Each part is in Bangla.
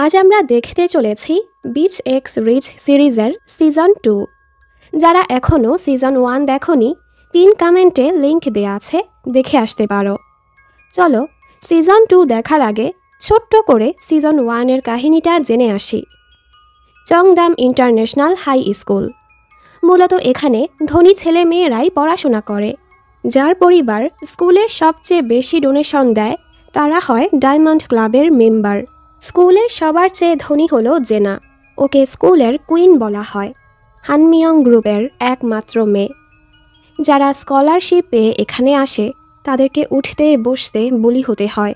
আজ আমরা দেখতে চলেছি বিচ এক্স রিচ সিরিজের সিজন 2। যারা এখনও সিজন 1 দেখোনি, পিন কমেন্টে লিংক দেওয়া আছে, দেখে আসতে পারো। চলো সিজন 2 দেখার আগে ছোট্ট করে সিজন 1-এর কাহিনীটা জেনে আসি। চংদাম ইন্টারন্যাশনাল হাই স্কুল। মূলত এখানে ধনী ছেলে মেয়েরাই পড়াশোনা করে। যার পরিবার স্কুলে সবচেয়ে বেশি ডোনেশন দেয় তারা হয় ডায়মন্ড ক্লাবের মেম্বার। স্কুলে সবার চেয়ে ধনী হলো জেনা। ওকে স্কুলের কুইন বলা হয়। হানমিয়ং গ্রুপের একমাত্র মেয়ে। যারা স্কলারশিপ পেয়ে এখানে আসে তাদেরকে উঠতে বসতে বলি হতে হয়।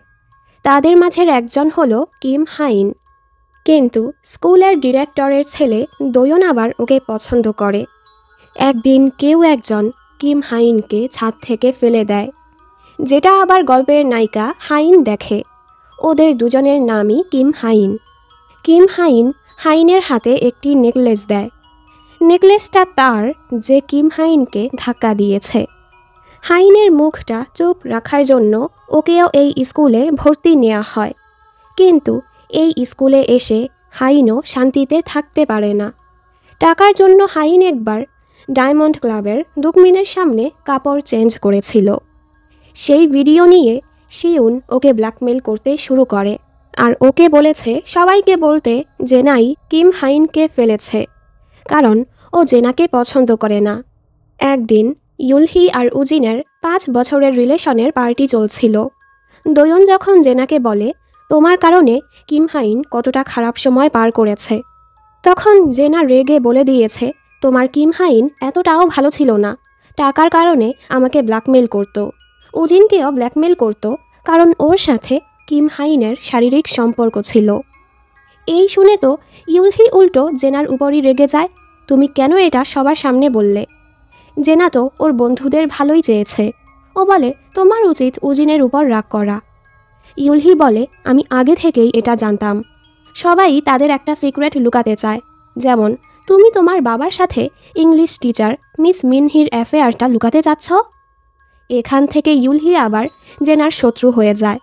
তাদের মাঝের একজন হলো কিম হাইন। কিন্তু স্কুলের ডিরেক্টরের ছেলে দোয়ন আবার ওকে পছন্দ করে। একদিন কেউ একজন কিম হাইনকে ছাদ থেকে ফেলে দেয়, যেটা আবার গল্পের নায়িকা হাইন দেখে। ওদের দুজনের নামই কিম হাইন। কিম হাইন হাইনের হাতে একটি নেকলেস দেয়। নেকলেসটা তার, যে কিম হাইনকে ধাক্কা দিয়েছে। হাইনের মুখটা চুপ রাখার জন্য ওকেও এই স্কুলে ভর্তি নেওয়া হয়। কিন্তু এই স্কুলে এসে হাইনও শান্তিতে থাকতে পারে না। টাকার জন্য হাইন একবার ডায়মন্ড ক্লাবের দুকমিনের সামনে কাপড় চেঞ্জ করেছিল। সেই ভিডিও নিয়ে শিউন ওকে ব্ল্যাকমেল করতে শুরু করে, আর ওকে বলেছে সবাইকে বলতে জেনাই কিম হাইনকে ফেলেছে, কারণ ও জেনাকে পছন্দ করে না। একদিন ইউলহি আর উজিনের 5 বছরের রিলেশনের পার্টি চলছিল। দোয়ন যখন জেনাকে বলে তোমার কারণে কিম হাইন কতটা খারাপ সময় পার করেছে, তখন জেনা রেগে বলে দিয়েছে তোমার কিম হাইন এতটাও ভালো ছিল না, টাকার কারণে আমাকে ব্ল্যাকমেল করত। উজিনকেও ব্ল্যাকমেল করত, কারণ ওর সাথে কিম হাইনের শারীরিক সম্পর্ক ছিল। এই শুনে তো ইউলহি উল্টো জেনার উপরই রেগে যায়, তুমি কেন এটা সবার সামনে বললে? জেনা তো ওর বন্ধুদের ভালোই চেয়েছে। ও বলে তোমার উচিত উজিনের উপর রাগ করা। ইউলহি বলে আমি আগে থেকেই এটা জানতাম। সবাই তাদের একটা সিক্রেট লুকাতে চায়, যেমন তুমি তোমার বাবার সাথে ইংলিশ টিচার মিস মিনহির অ্যাফেয়ারটা লুকাতে চাচ্ছ। এখান থেকে ইউলহি আবার জেনার শত্রু হয়ে যায়।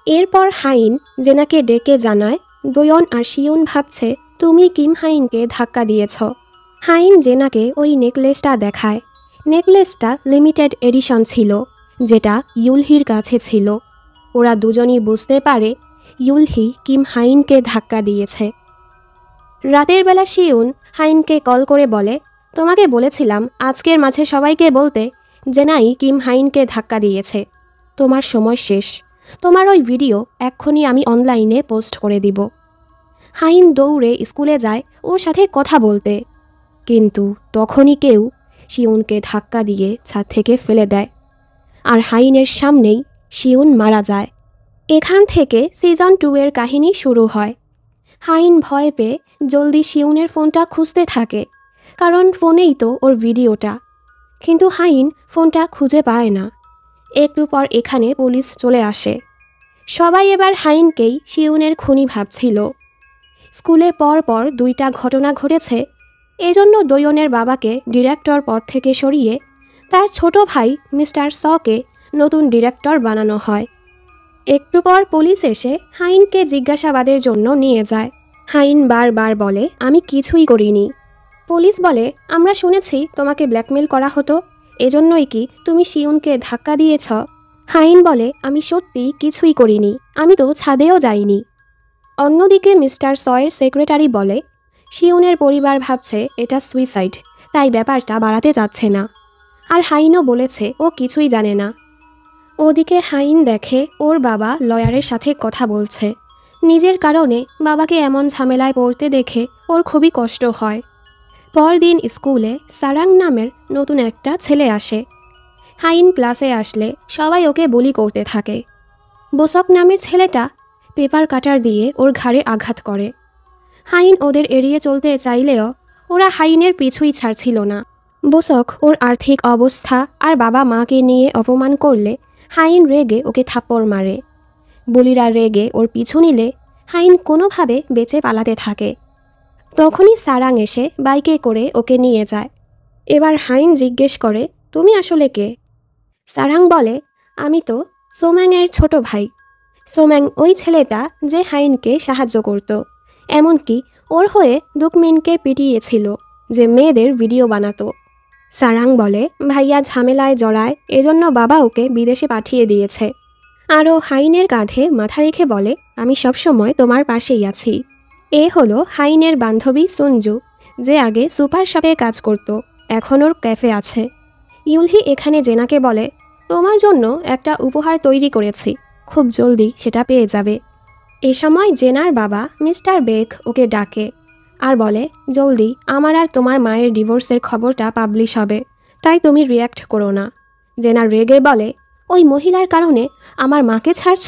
এরপর হাইন জেনাকে ডেকে জানায় দোয়ন আর শিউন ভাবছে তুমি কিম হাইনকে ধাক্কা দিয়েছ। হাইন জেনাকে ওই নেকলেসটা দেখায়। নেকলেসটা লিমিটেড এডিশন ছিল, যেটা ইউলহির কাছে ছিল। ওরা দুজনই বুঝতে পারে ইউলহি কিম হাইনকে ধাক্কা দিয়েছে। রাতের বেলা শিউন হাইনকে কল করে বলে তোমাকে বলেছিলাম আজকের মাঝে সবাইকে বলতে জেনাই কিম হাইনকে ধাক্কা দিয়েছে। তোমার সময় শেষ। তোমার ওই ভিডিও এক্ষুনি আমি অনলাইনে পোস্ট করে দিব। হাইন দৌড়ে স্কুলে যায় ওর সাথে কথা বলতে, কিন্তু তখনই কেউ শিউনকে ধাক্কা দিয়ে ছাদ থেকে ফেলে দেয়, আর হাইনের সামনেই শিউন মারা যায়। এখান থেকে সিজন 2-এর কাহিনী শুরু হয়। হাইন ভয় পেয়ে জলদি শিউনের ফোনটা খুঁজতে থাকে, কারণ ফোনেই তো ওর ভিডিওটা। কিন্তু হাইন ফোনটা খুঁজে পায় না। একটু পর এখানে পুলিশ চলে আসে। সবাই এবার হাইনকেই শিউনের খুনি ভাবছিল। স্কুলে পর 2টা ঘটনা ঘটেছে, এজন্য দোয়নের বাবাকে ডিরেক্টর পদ থেকে সরিয়ে তার ছোট ভাই মিস্টার সকে নতুন ডিরেক্টর বানানো হয়। একটু পর পুলিশ এসে হাইনকে জিজ্ঞাসাবাদের জন্য নিয়ে যায়। হাইন বারবার বলে আমি কিছুই করিনি। পুলিশ বলে আমরা শুনেছি তোমাকে ব্ল্যাকমেল করা হতো, এজন্যই কি তুমি শিউনকে ধাক্কা দিয়েছ? হাইন বলে আমি সত্যি কিছুই করিনি, আমি তো ছাদেও যাইনি। অন্যদিকে মিস্টার সয়ের সেক্রেটারি বলে শিউনের পরিবার ভাবছে এটা সুইসাইড, তাই ব্যাপারটা বাড়াতে যাচ্ছে না। আর হাইনও বলেছে ও কিছুই জানে না। ওদিকে হাইন দেখে ওর বাবা লয়ারের সাথে কথা বলছে। নিজের কারণে বাবাকে এমন ঝামেলায় পড়তে দেখে ওর খুবই কষ্ট হয়। পরদিন স্কুলে সারাং নামের নতুন একটা ছেলে আসে। হাইন ক্লাসে আসলে সবাই ওকে বুলি করতে থাকে। বোসক নামের ছেলেটা পেপার কাটার দিয়ে ওর ঘাড়ে আঘাত করে। হাইন ওদের এড়িয়ে চলতে চাইলেও ওরা হাইনের পিছুই ছাড়ছিল না। বোসক ওর আর্থিক অবস্থা আর বাবা মাকে নিয়ে অপমান করলে হাইন রেগে ওকে থাপ্পড় মারে। বুলিরা রেগে ওর পিছু নিলে হাইন কোনোভাবে বেঁচে পালাতে থাকে। তখনই সারাং এসে বাইকে করে ওকে নিয়ে যায়। এবার হাইন জিজ্ঞেস করে তুমি আসলে কে? সারাং বলে আমি তো সোম্যাংয়ের ছোট ভাই। সোম্যাং ওই ছেলেটা যে হাইনকে সাহায্য করত, এমনকি ওর হয়ে ডুকমিনকে পিটিয়েছিল যে মেয়েদের ভিডিও বানাতো। সারাং বলে ভাইয়া ঝামেলায় জড়ায়, এজন্য বাবা ওকে বিদেশে পাঠিয়ে দিয়েছে। আরও হাইনের কাঁধে মাথা রেখে বলে আমি সবসময় তোমার পাশেই আছি। এ হলো হাইনের বান্ধবী সঞ্জু, যে আগে সুপার শপে কাজ করত, এখন ওর ক্যাফে আছে। ইউলহি এখানে জেনাকে বলে তোমার জন্য একটা উপহার তৈরি করেছি, খুব জলদি সেটা পেয়ে যাবে। এ সময় জেনার বাবা মিস্টার বেক ওকে ডাকে আর বলে জলদি, আমার আর তোমার মায়ের ডিভোর্সের খবরটা পাবলিশ হবে, তাই তুমি রিয়্যাক্ট করো না। জেনা রেগে বলে ওই মহিলার কারণে আমার মাকে ছাড়ছ?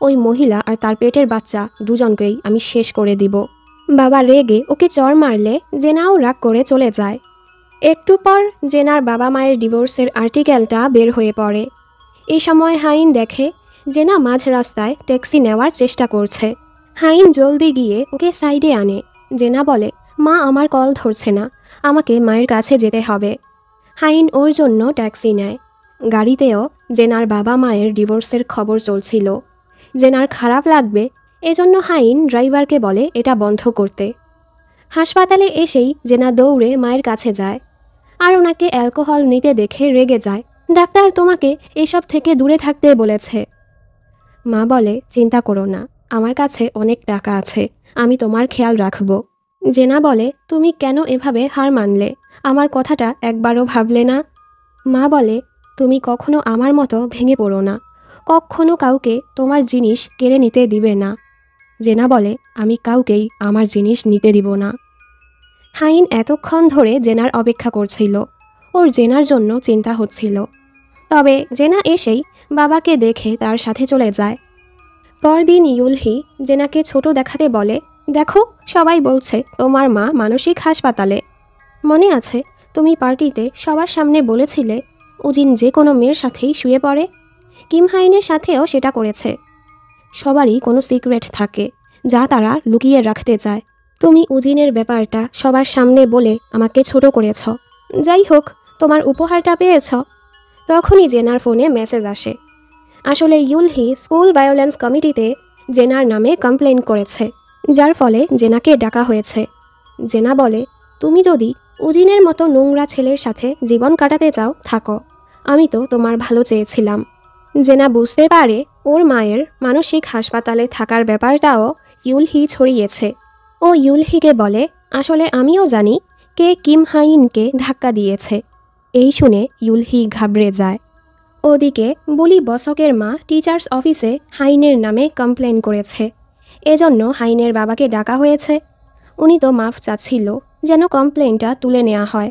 ওই মহিলা আর তার পেটের বাচ্চা দুজনকেই আমি শেষ করে দিব। বাবা রেগে ওকে চড় মারলে জেনাও রাগ করে চলে যায়। একটু পর জেনার বাবা মায়ের ডিভোর্সের আর্টিকেলটা বের হয়ে পড়ে। এই সময় হাইন দেখে জেনা মাঝ রাস্তায় ট্যাক্সি নেওয়ার চেষ্টা করছে। হাইন জলদি গিয়ে ওকে সাইডে আনে। জেনা বলে মা আমার কল ধরছে না, আমাকে মায়ের কাছে যেতে হবে। হাইন ওর জন্য ট্যাক্সি নেয়। গাড়িতেও জেনার বাবা মায়ের ডিভোর্সের খবর চলছিল। জেনার খারাপ লাগবে, এজন্য হাইন ড্রাইভারকে বলে এটা বন্ধ করতে। হাসপাতালে এসেই জেনা দৌড়ে মায়ের কাছে যায় আর ওনাকে অ্যালকোহল নিতে দেখে রেগে যায়। ডাক্তার তোমাকে এসব থেকে দূরে থাকতে বলেছে। মা বলে চিন্তা করো না, আমার কাছে অনেক টাকা আছে, আমি তোমার খেয়াল রাখব। জেনা বলে তুমি কেন এভাবে হার মানলে, আমার কথাটা একবারও ভাবলে না? মা বলে তুমি কখনো আমার মতো ভেঙে পড়ো না, কখনো কাউকে তোমার জিনিস কেড়ে নিতে দিবে না। জেনা বলে আমি কাউকেই আমার জিনিস নিতে দিব না। হাইন এতক্ষণ ধরে জেনার অপেক্ষা করছিল, ওর জেনার জন্য চিন্তা হচ্ছিল। তবে জেনা এসেই বাবাকে দেখে তার সাথে চলে যায়। পরদিন ইউলহি জেনাকে ছোট দেখাতে বলে দেখো, সবাই বলছে তোমার মা মানসিক হাসপাতালে। মনে আছে তুমি পার্টিতে সবার সামনে বলেছিলে উজিন যে কোনো মেয়ের সাথেই শুয়ে পড়ে? কিম হাইনের সাথেও সেটা করেছে। সবারই কোনো সিক্রেট থাকে যা তারা লুকিয়ে রাখতে চায়। তুমি উজিনের ব্যাপারটা সবার সামনে বলে আমাকে ছোট করেছ। যাই হোক, তোমার উপহারটা পেয়েছ। তখনই জেনার ফোনে মেসেজ আসে। আসলে ইউলহি স্কুল ভায়োলেন্স কমিটিতে জেনার নামে কমপ্লেন করেছে, যার ফলে জেনাকে ডাকা হয়েছে। জেনা বলে তুমি যদি উজিনের মতো নোংরা ছেলের সাথে জীবন কাটাতে চাও থাকো, আমি তো তোমার ভালো চেয়েছিলাম। জেনা বুঝতে পারে ওর মায়ের মানসিক হাসপাতালে থাকার ব্যাপারটাও ইউলহি ছড়িয়েছে। ও ইউলহিকে বলে আসলে আমিও জানি কে কিম হাইনকে ধাক্কা দিয়েছে। এই শুনে ইউলহি ঘাবড়ে যায়। ওদিকে বুলি বসকের মা টিচার্স অফিসে হাইনের নামে কমপ্লেন করেছে, এজন্য হাইনের বাবাকে ডাকা হয়েছে। উনি তো মাফ চাচ্ছিল যেন কমপ্লেনটা তুলে নেওয়া হয়।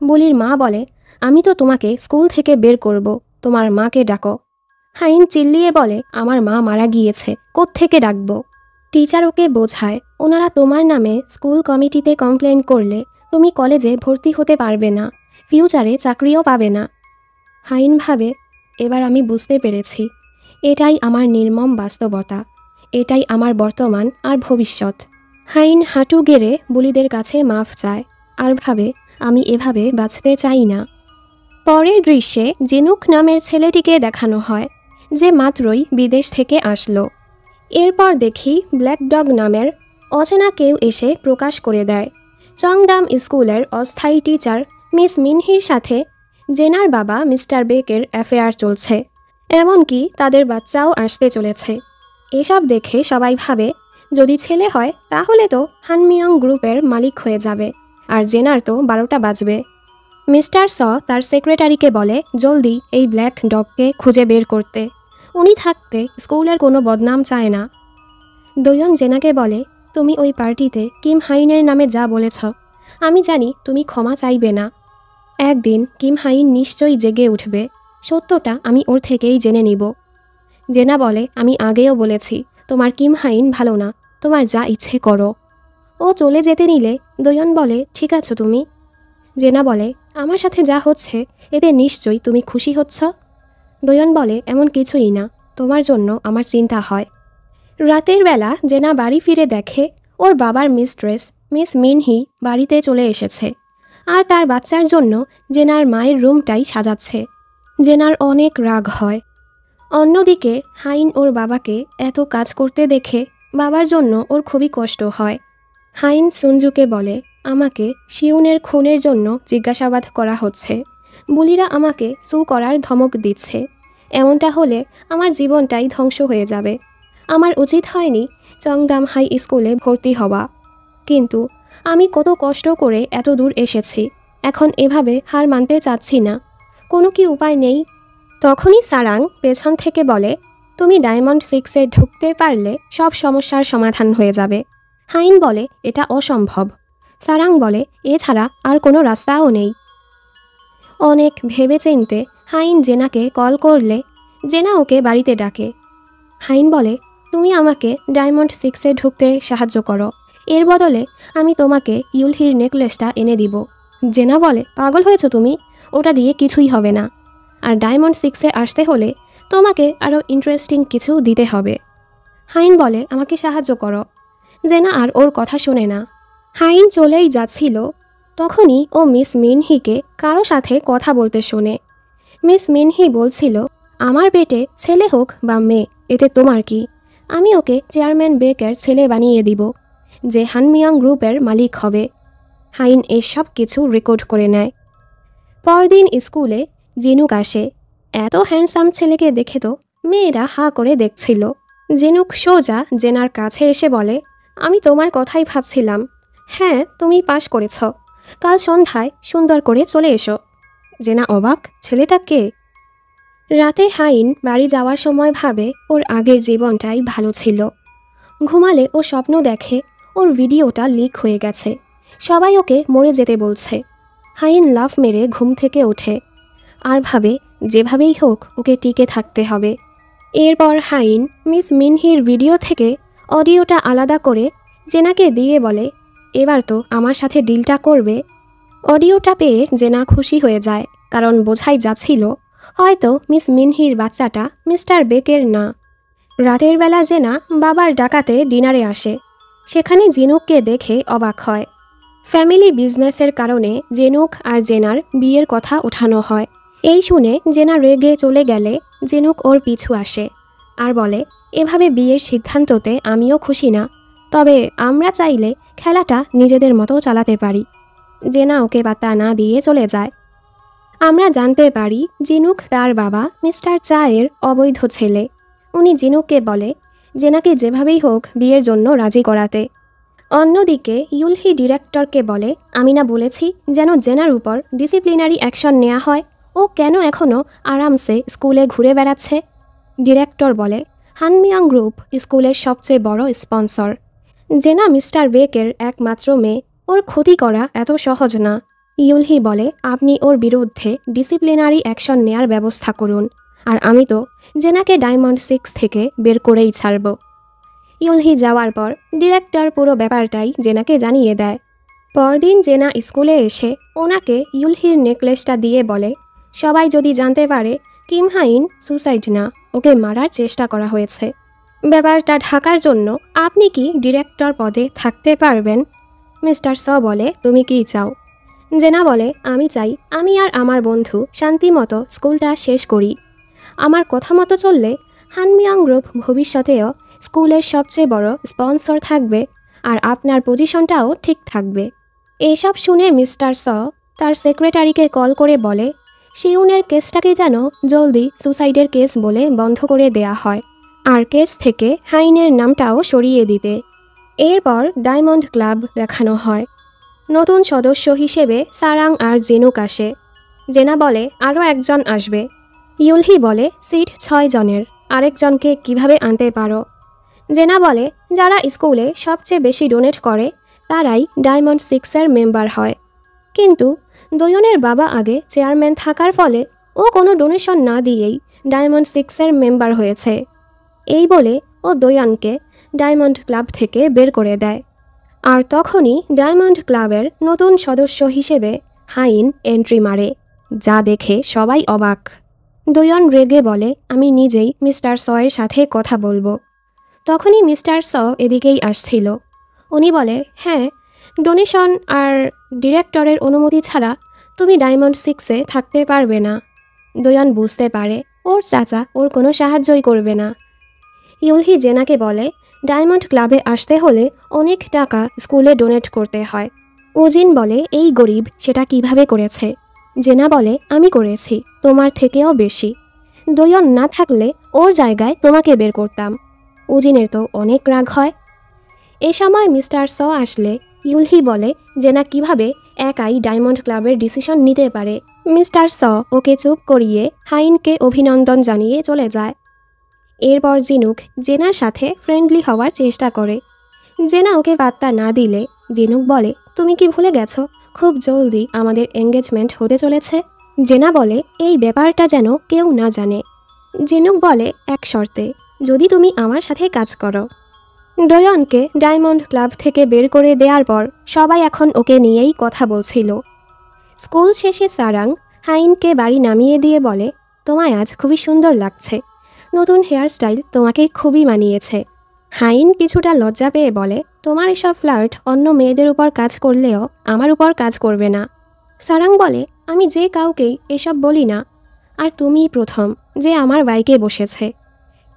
বুলির মা বলে আমি তো তোমাকে স্কুল থেকে বের করব, তোমার মাকে ডাকো। হাইন চিল্লিয়ে বলে আমার মা মারা গিয়েছে, কোত্থেকে ডাকবো? টিচার ওকে বোঝায় ওনারা তোমার নামে স্কুল কমিটিতে কমপ্লেন করলে তুমি কলেজে ভর্তি হতে পারবে না, ফিউচারে চাকরিও পাবে না। হাইন ভাবে এবার আমি বুঝতে পেরেছি, এটাই আমার নির্মম বাস্তবতা, এটাই আমার বর্তমান আর ভবিষ্যৎ। হাইন হাঁটু গেড়ে বুলিদের কাছে মাফ চায় আর ভাবে আমি এভাবে বাঁচতে চাই না। পরের দৃশ্যে জিনুক নামের ছেলেটিকে দেখানো হয়, যে মাত্রই বিদেশ থেকে আসলো। এরপর দেখি ব্ল্যাক ডগ নামের অচেনা কেউ এসে প্রকাশ করে দেয় চংডাম স্কুলের অস্থায়ী টিচার মিস মিনহির সাথে জেনার বাবা মিস্টার বেকের অ্যাফেয়ার চলছে, এমনকি তাদের বাচ্চাও আসতে চলেছে। এসব দেখে সবাই ভাবে যদি ছেলে হয় তাহলে তো হানমিয়ং গ্রুপের মালিক হয়ে যাবে, আর জেনার তো 12টা বাজবে। মিস্টার স তার সেক্রেটারিকে বলে জলদি এই ব্ল্যাক ডগকে খুঁজে বের করতে, উনি থাকতে স্কুলের কোনো বদনাম চায় না। দোয়ন জেনাকে বলে তুমি ওই পার্টিতে কিম হাইনের নামে যা বলেছ, আমি জানি তুমি ক্ষমা চাইবে না। একদিন কিম হাইন নিশ্চয়ই জেগে উঠবে, সত্যটা আমি ওর থেকেই জেনে নিব। জেনা বলে আমি আগেও বলেছি তোমার কিম হাইন ভালো না, তোমার যা ইচ্ছে করো। ও চলে যেতে নিলে দোয়ন বলে ঠিক আছো তুমি? জেনা বলে আমার সাথে যা হচ্ছে এতে নিশ্চয়ই তুমি খুশি হচ্ছ। দোয়ন বলে এমন কিছুই না, তোমার জন্য আমার চিন্তা হয়। রাতের বেলা জেনা বাড়ি ফিরে দেখে ওর বাবার মিস্ট্রেস মিস মিনহি বাড়িতে চলে এসেছে আর তার বাচ্চার জন্য জেনার মায়ের রুমটাই সাজাচ্ছে। জেনার অনেক রাগ হয়। অন্যদিকে হাইন ওর বাবাকে এত কাজ করতে দেখে বাবার জন্য ওর খুবই কষ্ট হয়। হাইন সুনজুকে বলে, আমাকে শিউনের খুনের জন্য জিজ্ঞাসাবাদ করা হচ্ছে। বুলিরা আমাকে সু করার ধমক দিচ্ছে। এমনটা হলে আমার জীবনটাই ধ্বংস হয়ে যাবে। আমার উচিত হয়নি চংদাম হাই স্কুলে ভর্তি হওয়া, কিন্তু আমি কত কষ্ট করে এত দূর এসেছি। এখন এভাবে হার মানতে চাচ্ছি না। কোনো কি উপায় নেই? তখনই সারাং পেছন থেকে বলে, তুমি ডায়মন্ড 6-এ ঢুকতে পারলে সব সমস্যার সমাধান হয়ে যাবে। হাইন বলে, এটা অসম্ভব। সারাং বলে, এছাড়া আর কোনো রাস্তাও নেই। অনেক ভেবেচিন্তে হাইন জেনাকে কল করলে জেনা ওকে বাড়িতে ডাকে। হাইন বলে, তুমি আমাকে ডায়মন্ড 6-এ ঢুকতে সাহায্য করো, এর বদলে আমি তোমাকে ইউলহির নেকলেসটা এনে দিব। জেনা বলে, পাগল হয়েছ তুমি? ওটা দিয়ে কিছুই হবে না। আর ডায়মন্ড 6-এ আসতে হলে তোমাকে আরও ইন্টারেস্টিং কিছু দিতে হবে। হাইন বলে, আমাকে সাহায্য করো। জেনা আর ওর কথা শোনে না। হাইন চলেই যাচ্ছিল, তখনই ও মিস মিনহিকে কারো সাথে কথা বলতে শোনে। মিস মিনহি বলছিল, আমার পেটে ছেলে হোক বা মেয়ে, এতে তোমার কি? আমি ওকে চেয়ারম্যান বেকের ছেলে বানিয়ে দিব, যে হানমিয়াং গ্রুপের মালিক হবে। হাইন এসব কিছু রেকর্ড করে নেয়। পরদিন স্কুলে জিনুক আসে। এত হ্যান্ডসাম ছেলেকে দেখে তো মেয়েরা হাঁ করে দেখছিল। জিনুক সোজা জেনার কাছে এসে বলে, আমি তোমার কথাই ভাবছিলাম। হ্যাঁ, তুমি পাশ করেছ। কাল সন্ধ্যায় সুন্দর করে চলে এসো। জেনা অবাক, ছেলেটা কে? রাতে হাইন বাড়ি যাওয়ার সময় ভাবে ওর আগের জীবনটাই ভালো ছিল। ঘুমালে ও স্বপ্ন দেখে ওর ভিডিওটা লিক হয়ে গেছে, সবাই ওকে মরে যেতে বলছে। হাইন লাফ মেরে ঘুম থেকে ওঠে আর ভাবে যেভাবেই হোক ওকে টিকে থাকতে হবে। এরপর হাইন মিস মিনহির ভিডিও থেকে অডিওটা আলাদা করে জেনাকে দিয়ে বলে, এবার তো আমার সাথে ডিলটা করবে। অডিওটা পেয়ে জেনা খুশি হয়ে যায়, কারণ বোঝাই যাচ্ছিল হয়তো মিস মিনহির বাচ্চাটা মিস্টার বেকের না। রাতের বেলা জেনা বাবার ডাকাতে ডিনারে আসে। সেখানে জিনুককে দেখে অবাক হয়। ফ্যামিলি বিজনেসের কারণে জেনুক আর জেনার বিয়ের কথা ওঠানো হয়। এই শুনে জেনা রেগে চলে গেলে জেনুক ওর পিছু আসে আর বলে, এভাবে বিয়ের সিদ্ধান্ততে আমিও খুশি না, তবে আমরা চাইলে খেলাটা নিজেদের মতো চালাতে পারি। জেনা ওকে পাত্তা না দিয়ে চলে যায়। আমরা জানতে পারি জিনুক তার বাবা মিস্টার চায়ের অবৈধ ছেলে। উনি জিনুককে বলে জেনাকে যেভাবেই হোক বিয়ের জন্য রাজি করাতে। অন্যদিকে ইউলহি ডিরেক্টরকে বলে, আমি না বলেছি যেন জেনার উপর ডিসিপ্লিনারি অ্যাকশন নেওয়া হয়? ও কেন এখনও আরামসে স্কুলে ঘুরে বেড়াচ্ছে? ডিরেক্টর বলে, হানমিয়াং গ্রুপ স্কুলের সবচেয়ে বড় স্পন্সর। জেনা মিস্টার বেকের একমাত্র মেয়ে, ওর ক্ষতি করা এত সহজ না। ইউলহি বলে, আপনি ওর বিরুদ্ধে ডিসিপ্লিনারি অ্যাকশন নেয়ার ব্যবস্থা করুন, আর আমি তো জেনাকে ডায়মন্ড 6 থেকে বের করেই ছাড়ব। ইউলহি যাওয়ার পর ডিরেক্টর পুরো ব্যাপারটাই জেনাকে জানিয়ে দেয়। পরদিন জেনা স্কুলে এসে ওনাকে ইউলহির নেকলেসটা দিয়ে বলে, সবাই যদি জানতে পারে কিম হাইন সুসাইড না, ওকে মারার চেষ্টা করা হয়েছে। ব্যাপারটা ঢাকার জন্য আপনি কি ডিরেক্টর পদে থাকতে পারবেন? মিস্টার স বলে, তুমি কি চাও? জেনা বলে, আমি চাই আমি আর আমার বন্ধু শান্তিমতো স্কুলটা শেষ করি। আমার কথা মতো চললে হানমিয়াং গ্রুপ ভবিষ্যতেও স্কুলের সবচেয়ে বড় স্পন্সর থাকবে, আর আপনার পজিশনটাও ঠিক থাকবে। এসব শুনে মিস্টার স তার সেক্রেটারিকে কল করে বলে, শিউনের কেসটাকে যেন জলদি সুসাইডের কেস বলে বন্ধ করে দেয়া হয়, আর কেস থেকে হাইনের নামটাও সরিয়ে দিতে। এরপর ডায়মন্ড ক্লাব দেখানো হয়। নতুন সদস্য হিসেবে সারাং আর জেনুক আসে। জেনা বলে, আরও একজন আসবে। ইউলহি বলে, সিট 6 জনের, আরেকজনকে কিভাবে আনতে পারো? জেনা বলে, যারা স্কুলে সবচেয়ে বেশি ডোনেট করে তারাই ডায়মন্ড 6-এর মেম্বার হয়। কিন্তু দোয়নের বাবা আগে চেয়ারম্যান থাকার ফলে ও কোনো ডোনেশন না দিয়েই ডায়মন্ড 6-এর মেম্বার হয়েছে। এই বলে ও দোয়নকে ডায়মন্ড ক্লাব থেকে বের করে দেয়। আর তখনই ডায়মন্ড ক্লাবের নতুন সদস্য হিসেবে হাইন এন্ট্রি মারে, যা দেখে সবাই অবাক। দোয়ন রেগে বলে, আমি নিজেই মিস্টার সয়ের সাথে কথা বলবো। তখনই মিস্টার স এদিকেই আসছিল। উনি বলে, হ্যাঁ, ডোনেশন আর ডিরেক্টরের অনুমতি ছাড়া তুমি ডায়মন্ড 6-এ থাকতে পারবে না। দোয়ন বুঝতে পারে ওর চাচা ওর কোনো সাহায্যই করবে না। ইউলহি জেনাকে বলে ডায়মন্ড ক্লাবে আসতে হলে অনেক টাকা স্কুলে ডোনেট করতে হয়। ওজিন বলে এই গরিব সেটা কিভাবে করেছে। জেনা বলে আমি করেছি, তোমার থেকেও বেশি। দোয়ন না থাকলে ওর জায়গায় তোমাকে বের করতাম। উজিনের তো অনেক রাগ হয়। এ সময় মিস্টার স আসলে ইউলহি বলে জেনা কিভাবে একাই ডায়মন্ড ক্লাবের ডিসিশন নিতে পারে। মিস্টার স ওকে চুপ করিয়ে হাইনকে অভিনন্দন জানিয়ে চলে যায়। এরপর জিনুক জেনার সাথে ফ্রেন্ডলি হওয়ার চেষ্টা করে। জেনা ওকে পাত্তা না দিলে জিনুক বলে তুমি কি ভুলে গেছো খুব জলদি আমাদের এঙ্গেজমেন্ট হতে চলেছে। জেনা বলে এই ব্যাপারটা যেন কেউ না জানে। জিনুক বলে এক শর্তে, যদি তুমি আমার সাথে কাজ করো। ডয়নকে ডায়মন্ড ক্লাব থেকে বের করে দেওয়ার পর সবাই এখন ওকে নিয়েই কথা বলছিল। স্কুল শেষে সারাং হাইনকে বাড়ি নামিয়ে দিয়ে বলে তোমায় আজ খুবই সুন্দর লাগছে, নতুন হেয়ারস্টাইল তোমাকে খুবই মানিয়েছে। হাইন কিছুটা লজ্জা পেয়ে বলে তোমার এসব ফ্লার্ট অন্য মেয়েদের উপর কাজ করলেও আমার উপর কাজ করবে না। সারাং বলে আমি যে কাউকেই এসব বলি না, আর তুমিই প্রথম যে আমার বাইকে বসেছে।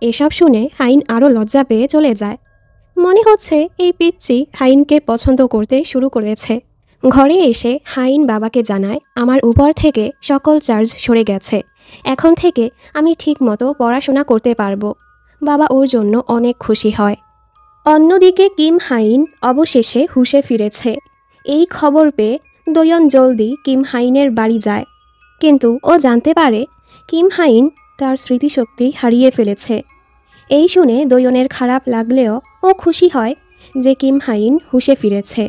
এসব শুনে হাইন আরও লজ্জা পেয়ে চলে যায়। মনে হচ্ছে এই পিচ্চি হাইনকে পছন্দ করতে শুরু করেছে। ঘরে এসে হাইন বাবাকে জানায় আমার উপর থেকে সকল চার্জ সরে গেছে, এখন থেকে আমি ঠিকমতো পড়াশোনা করতে পারবো। বাবা ওর জন্য অনেক খুশি হয়। অন্যদিকে কিম হাইন অবশেষে হুঁশে ফিরেছে। এই খবর পেয়ে দোয়ন জলদি কিম হাইনের বাড়ি যায়, কিন্তু ও জানতে পারে কিম হাইন তার স্মৃতিশক্তি হারিয়ে ফেলেছে। এই শুনে দোয়নের খারাপ লাগলেও ও খুশি হয় যে কিম হাইন হুঁশে ফিরেছে।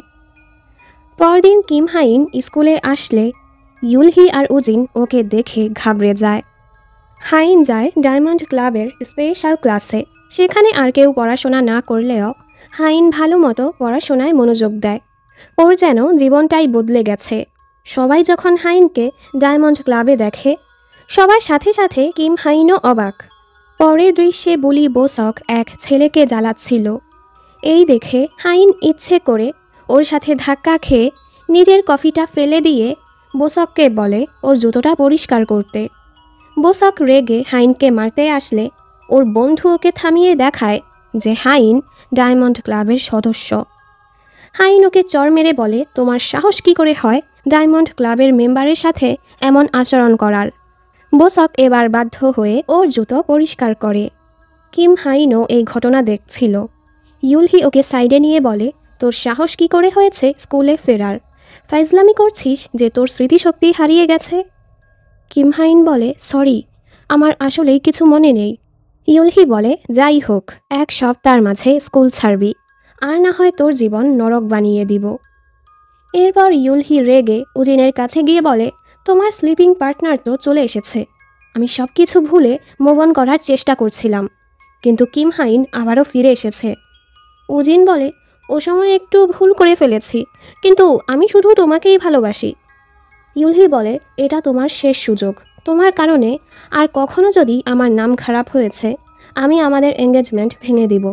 পরদিন কিম হাইন স্কুলে আসলে ইউলহি আর উজিন ওকে দেখে ঘাবড়ে যায়। হাইন যায় ডায়মন্ড ক্লাবের স্পেশাল ক্লাসে। সেখানে আর কেউ পড়াশোনা না করলেও হাইন ভালো মতো পড়াশোনায় মনোযোগ দেয়। ওর যেন জীবনটাই বদলে গেছে। সবাই যখন হাইনকে ডায়মন্ড ক্লাবে দেখে, সবার সাথে সাথে কিম হাইনও অবাক। পরের দৃশ্যে বুলি বোসক এক ছেলেকে জ্বালাচ্ছিল। এই দেখে হাইন ইচ্ছে করে ওর সাথে ধাক্কা খেয়ে নিজের কফিটা ফেলে দিয়ে বোসককে বলে ওর জুতোটা পরিষ্কার করতে। বোসক রেগে হাইনকে মারতে আসলে ওর বন্ধু ওকে থামিয়ে দেখায় যে হাইন ডায়মন্ড ক্লাবের সদস্য। হাইন ওকে চর মেরে বলে তোমার সাহস কী করে হয় ডায়মন্ড ক্লাবের মেম্বারের সাথে এমন আচরণ করার। বোসক এবার বাধ্য হয়ে ওর জুতো পরিষ্কার করে। কিম হাইনও এই ঘটনা দেখছিল। ইউলহি ওকে সাইডে নিয়ে বলে তোর সাহস কী করে হয়েছে স্কুলে ফেরার, ফাইজলামি করছিস যে তোর স্মৃতিশক্তি হারিয়ে গেছে। কিম হাইন বলে সরি, আমার আসলেই কিছু মনে নেই। ইউলহি বলে যাই হোক, এক সপ্তাহের মাঝে স্কুল ছাড়বি, আর না হয় তোর জীবন নরক বানিয়ে দিব। এরপর ইউলহি রেগে উজিনের কাছে গিয়ে বলে তোমার স্লিপিং পার্টনার তো চলে এসেছে। আমি সব কিছু ভুলে মুভ অন করার চেষ্টা করছিলাম, কিন্তু কিম হাইন আবারও ফিরে এসেছে। উজিন বলে ও সময় একটু ভুল করে ফেলেছি, কিন্তু আমি শুধু তোমাকেই ভালোবাসি। ইউলহি বলে এটা তোমার শেষ সুযোগ, তোমার কারণে আর কখনো যদি আমার নাম খারাপ হয়েছে আমি আমাদের এঙ্গেজমেন্ট ভেঙে দিব।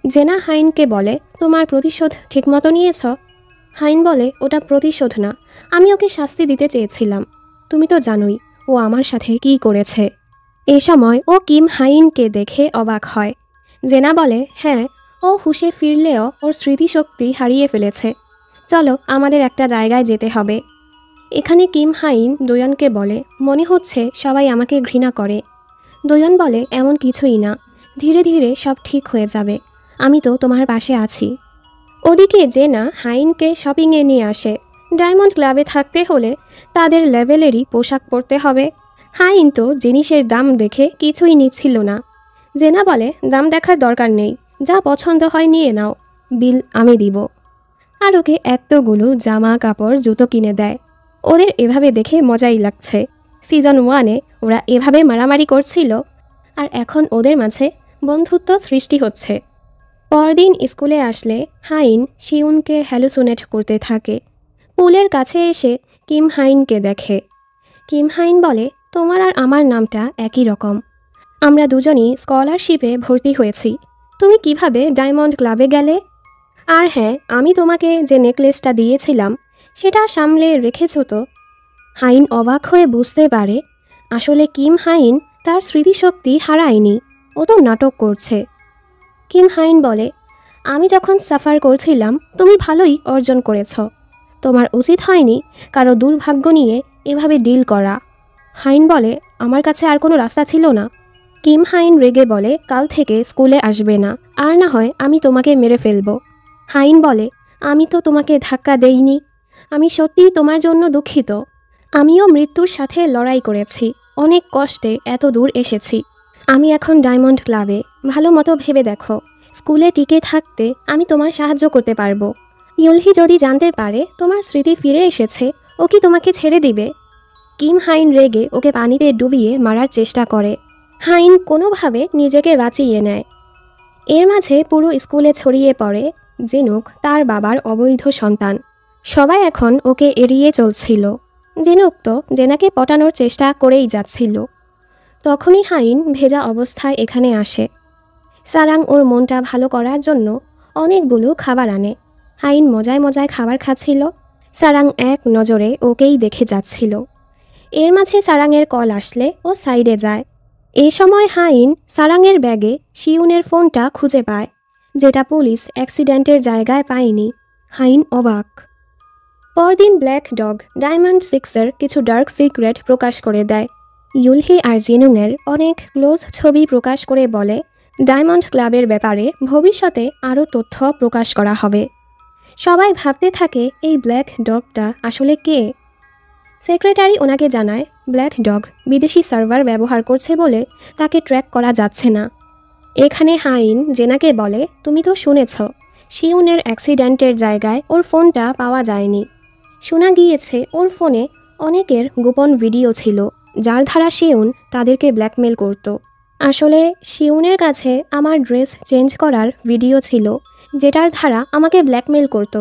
জেনা হাইনকে বলে তোমার প্রতিশোধ ঠিকমতো নিয়েছ। হাইন বলে ওটা প্রতিশোধ না, আমি ওকে শাস্তি দিতে চেয়েছিলাম। তুমি তো জানোই ও আমার সাথে কী করেছে। এ সময় ও কিম হাইনকে দেখে অবাক হয়। জেনা বলে হ্যাঁ, ও হুঁশে ফিরলেও ওর স্মৃতিশক্তি হারিয়ে ফেলেছে। চলো আমাদের একটা জায়গায় যেতে হবে। এখানে কিম হাইন দোয়নকে বলে মনে হচ্ছে সবাই আমাকে ঘৃণা করে। দোয়ন বলে এমন কিছুই না, ধীরে ধীরে সব ঠিক হয়ে যাবে, আমি তো তোমার পাশে আছি। ওদিকে জেনা হাইনকে শপিংয়ে নিয়ে আসে। ডায়মন্ড ক্লাবে থাকতে হলে তাদের লেভেলেরই পোশাক পরতে হবে। হাইন তো জিনিসের দাম দেখে কিছুই নিচ্ছিল না। জেনা বলে দাম দেখার দরকার নেই, যা পছন্দ হয় নিয়ে নাও, বিল আমি দিব। আর ওকে এতগুলো জামা কাপড় জুতো কিনে দেয়। ওদের এভাবে দেখে মজাই লাগছে। সিজন 1-এ ওরা এভাবে মারামারি করছিল, আর এখন ওদের মাঝে বন্ধুত্ব সৃষ্টি হচ্ছে। পরদিন স্কুলে আসলে হাইন শিউনকে হ্যালুসিনেট করতে থাকে। পুলের কাছে এসে কিম হাইনকে দেখে। কিম হাইন বলে তোমার আর আমার নামটা একই রকম, আমরা দুজনই স্কলারশিপে ভর্তি হয়েছি, তুমি কিভাবে ডায়মন্ড ক্লাবে গেলে? আর হ্যাঁ, আমি তোমাকে যে নেকলেসটা দিয়েছিলাম সেটা সামলে রেখেছো তো? হাইন অবাক হয়ে বুঝতে পারে আসলে কিম হাইন তার স্মৃতিশক্তি হারায়নি, ও তো নাটক করছে। কিম হাইন বলে, আমি যখন সাফার করছিলাম তুমি ভালোই অর্জন করেছ। তোমার উচিত হয়নি কারো দুর্ভাগ্য নিয়ে এভাবে ডিল করা। হাইন বলে, আমার কাছে আর কোনো রাস্তা ছিল না। কিম হাইন রেগে বলে, কাল থেকে স্কুলে আসবে না, আর না হয় আমি তোমাকে মেরে ফেলব। হাইন বলে, আমি তো তোমাকে ধাক্কা দেইনি, আমি সত্যিই তোমার জন্য দুঃখিত। আমিও মৃত্যুর সাথে লড়াই করেছি, অনেক কষ্টে এত দূর এসেছি। আমি এখন ডায়মন্ড ক্লাবে, ভালো মতো ভেবে দেখো, স্কুলে টিকে থাকতে আমি তোমার সাহায্য করতে পারবো। ইউলহি যদি জানতে পারে তোমার স্মৃতি ফিরে এসেছে, ও কি তোমাকে ছেড়ে দিবে? কিম হাইন রেগে ওকে পানিতে ডুবিয়ে মারার চেষ্টা করে। হাইন কোনোভাবে নিজেকে বাঁচিয়ে নেয়। এর মাঝে পুরো স্কুলে ছড়িয়ে পড়ে জেনুক তার বাবার অবৈধ সন্তান। সবাই এখন ওকে এড়িয়ে চলছিল। জেনুক তো জেনাকে পটানোর চেষ্টা করেই যাচ্ছিল। তখনই হাইন ভেজা অবস্থায় এখানে আসে। সারাং ওর মনটা ভালো করার জন্য অনেকগুলো খাবার আনে। হাইন মজায় মজায় খাবার খাচ্ছিল। সারাং এক নজরে ওকেই দেখে যাচ্ছিল। এর মাঝে সারাংয়ের কল আসলে ও সাইডে যায়। এই সময় হাইন সারাংয়ের ব্যাগে শিউনের ফোনটা খুঁজে পায়, যেটা পুলিশ অ্যাক্সিডেন্টের জায়গায় পায়নি। হাইন অবাক। পরদিন ব্ল্যাক ডগ ডায়মন্ড সিক্সের কিছু ডার্ক সিক্রেট প্রকাশ করে দেয়। ইউলহি আর জিনুংয়ের অনেক ক্লোজ ছবি প্রকাশ করে বলে, ডায়মন্ড ক্লাবের ব্যাপারে ভবিষ্যতে আরও তথ্য প্রকাশ করা হবে। সবাই ভাবতে থাকে এই ব্ল্যাক ডগটা আসলে কে। সেক্রেটারি ওনাকে জানায় ব্ল্যাক ডগ বিদেশি সার্ভার ব্যবহার করছে বলে তাকে ট্র্যাক করা যাচ্ছে না। এখানে হাইন জেনাকে বলে, তুমি তো শুনেছ শিউনের অ্যাক্সিডেন্টের জায়গায় ওর ফোনটা পাওয়া যায়নি। শোনা গিয়েছে ওর ফোনে অনেকের গোপন ভিডিও ছিল, যার দ্বারা শিউন তাদেরকে ব্ল্যাকমেল করত। আসলে শিউনের কাছে আমার ড্রেস চেঞ্জ করার ভিডিও ছিল, যেটার দ্বারা আমাকে ব্ল্যাকমেল করত।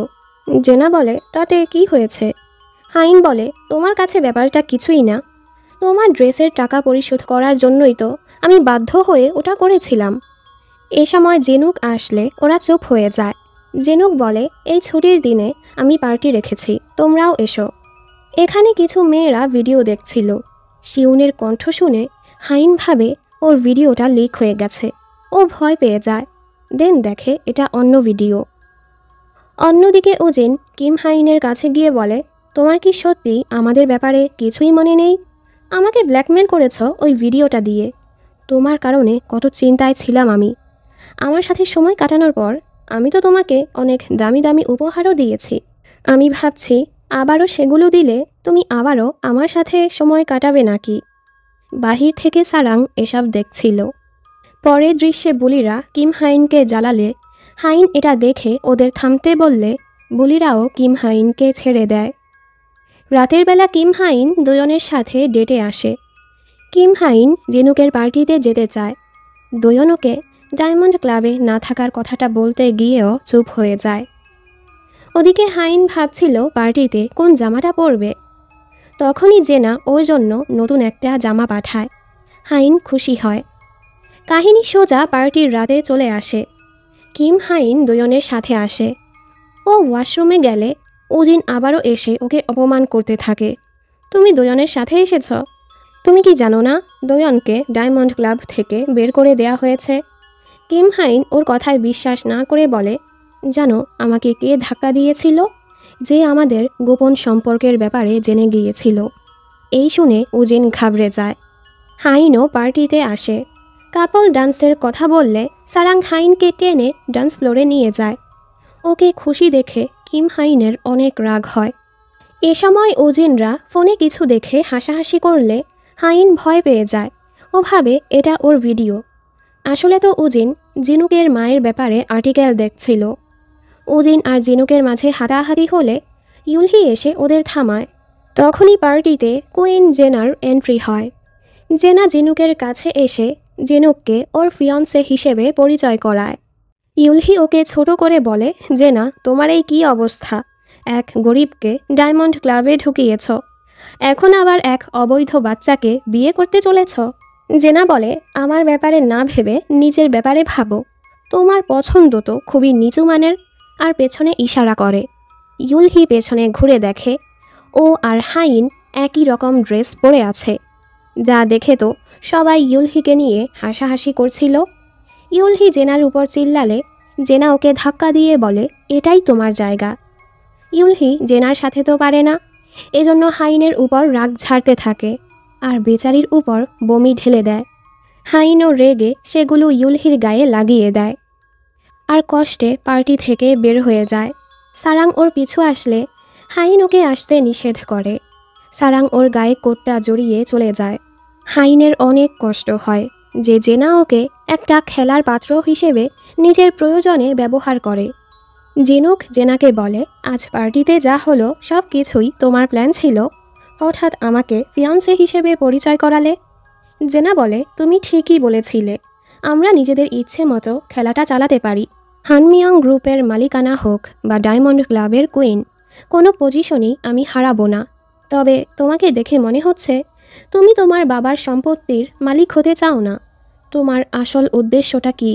জেনা বলে, তাতে কি হয়েছে? হাইন বলে, তোমার কাছে ব্যাপারটা কিছুই না। তোমার ড্রেসের টাকা পরিশোধ করার জন্যই তো আমি বাধ্য হয়ে ওটা করেছিলাম। এ সময় জেনুক আসলে ওরা চুপ হয়ে যায়। জেনুক বলে, এই ছুটির দিনে আমি পার্টি রেখেছি, তোমরাও এসো। এখানে কিছু মেয়েরা ভিডিও দেখছিল। শিউনের কণ্ঠ শুনে হাইন ভাবে ওর ভিডিওটা লিক হয়ে গেছে। ও ভয় পেয়ে যায়। দেন দেখে এটা অন্য ভিডিও। অন্যদিকে ওজেন কিম হাইনের কাছে গিয়ে বলে, তোমার কি সত্যি আমাদের ব্যাপারে কিছুই মনে নেই? আমাকে ব্ল্যাকমেল করেছ ওই ভিডিওটা দিয়ে। তোমার কারণে কত চিন্তায় ছিলাম আমি। আমার সাথে সময় কাটানোর পর আমি তো তোমাকে অনেক দামি দামি উপহারও দিয়েছি। আমি ভাবছি আবারও সেগুলো দিলে তুমি আবারও আমার সাথে সময় কাটাবে নাকি। বাহির থেকে সারাং এসব দেখছিল। পরের দৃশ্যে বুলিরা কিম হাইনকে জ্বালালে হাইন এটা দেখে ওদের থামতে বললে বুলিরাও কিম হাইনকে ছেড়ে দেয়। রাতের বেলা কিম হাইন দোয়নের সাথে ডেটে আসে। কিম হাইন জেনুকের পার্টিতে যেতে চায়। দোয়নকে ডায়মন্ড ক্লাবে না থাকার কথাটা বলতে গিয়েও চুপ হয়ে যায়। ওদিকে হাইন ভাবছিল পার্টিতে কোন জামাটা পরবে। তখনই জেনা ওর জন্য নতুন একটা জামা পাঠায়। হাইন খুশি হয়। কাহিনী সোজা পার্টির রাতে চলে আসে। কিম হাইন দোয়নের সাথে আসে। ও ওয়াশরুমে গেলে ওজিন আবারও এসে ওকে অপমান করতে থাকে। তুমি দোয়নের সাথে এসেছ? তুমি কি জানো না দোয়নকে ডায়মন্ড ক্লাব থেকে বের করে দেয়া হয়েছে? কিম হাইন ওর কথায় বিশ্বাস না করে বলে, জানো আমাকে কে ধাক্কা দিয়েছিল? যে আমাদের গোপন সম্পর্কের ব্যাপারে জেনে গিয়েছিল। এই শুনে ওজিন ঘাবড়ে যায়। হাইনও পার্টিতে আসে। কাপল ডান্সের কথা বললে সারাং হাইনকে টেনে ডান্স ফ্লোরে নিয়ে যায়। ওকে খুশি দেখে কিম হাইনের অনেক রাগ হয়। এ সময় ওজিনরা ফোনে কিছু দেখে হাসাহাসি করলে হাইন ভয় পেয়ে যায়। ও ভাবে এটা ওর ভিডিও। আসলে তো ওজিন জিনুকের মায়ের ব্যাপারে আর্টিকেল দেখছিল। ওজিন আর জিনুকের মাঝে হাতাহাতি হলে ইউলহি এসে ওদের থামায়। তখনই পার্টিতে কুইন জেনার এন্ট্রি হয়। জেনা জিনুকের কাছে এসে জিনুককে ওর ফিয়ন্সে হিসেবে পরিচয় করায়। ইউলহি ওকে ছোট করে বলে, জেনা তোমার এই কী অবস্থা? এক গরিবকে ডায়মন্ড ক্লাবে ঢুকিয়েছ, এখন আবার এক অবৈধ বাচ্চাকে বিয়ে করতে চলেছ। জেনা বলে, আমার ব্যাপারে না ভেবে নিজের ব্যাপারে ভাবো। তোমার পছন্দ তো খুবই নিচু মানের। আর পেছনে ইশারা করে। ইউলহি পেছনে ঘুরে দেখে ও আর হাইন একই রকম ড্রেস পরে আছে। যা দেখে তো সবাই ইউলহিকে নিয়ে হাসাহাসি করছিল। ইউলহি জেনার উপর চিল্লালে জেনা ওকে ধাক্কা দিয়ে বলে, এটাই তোমার জায়গা। ইউলহি জেনার সাথে তো পারে না, এজন্য হাইনের উপর রাগ ঝাড়তে থাকে আর বেচারির উপর বমি ঢেলে দেয়। হাইনও রেগে সেগুলো ইউলহির গায়ে লাগিয়ে দেয় আর কষ্টে পার্টি থেকে বের হয়ে যায়। সারাং ওর পিছু আসলে হাইন ওকে আসতে নিষেধ করে। সারাং ওর গায়ে কোটটা জড়িয়ে চলে যায়। হাইনের অনেক কষ্ট হয় যে জেনা ওকে একটা খেলার পাত্র হিসেবে নিজের প্রয়োজনে ব্যবহার করে। জিনুক জেনাকে বলে, আজ পার্টিতে যা হলো সব কিছুই তোমার প্ল্যান ছিল, হঠাৎ আমাকে ফিয়ান্সে হিসেবে পরিচয় করালে। জেনা বলে, তুমি ঠিকই বলেছিলে, আমরা নিজেদের ইচ্ছে মতো খেলাটা চালাতে পারি। হানমিয়ং গ্রুপের মালিকানা হোক বা ডায়মন্ড ক্লাবের কুইন, কোনো পজিশনই আমি হারাবো না। তবে তোমাকে দেখে মনে হচ্ছে তুমি তোমার বাবার সম্পত্তির মালিক হতে চাও না। তোমার আসল উদ্দেশ্যটা কি?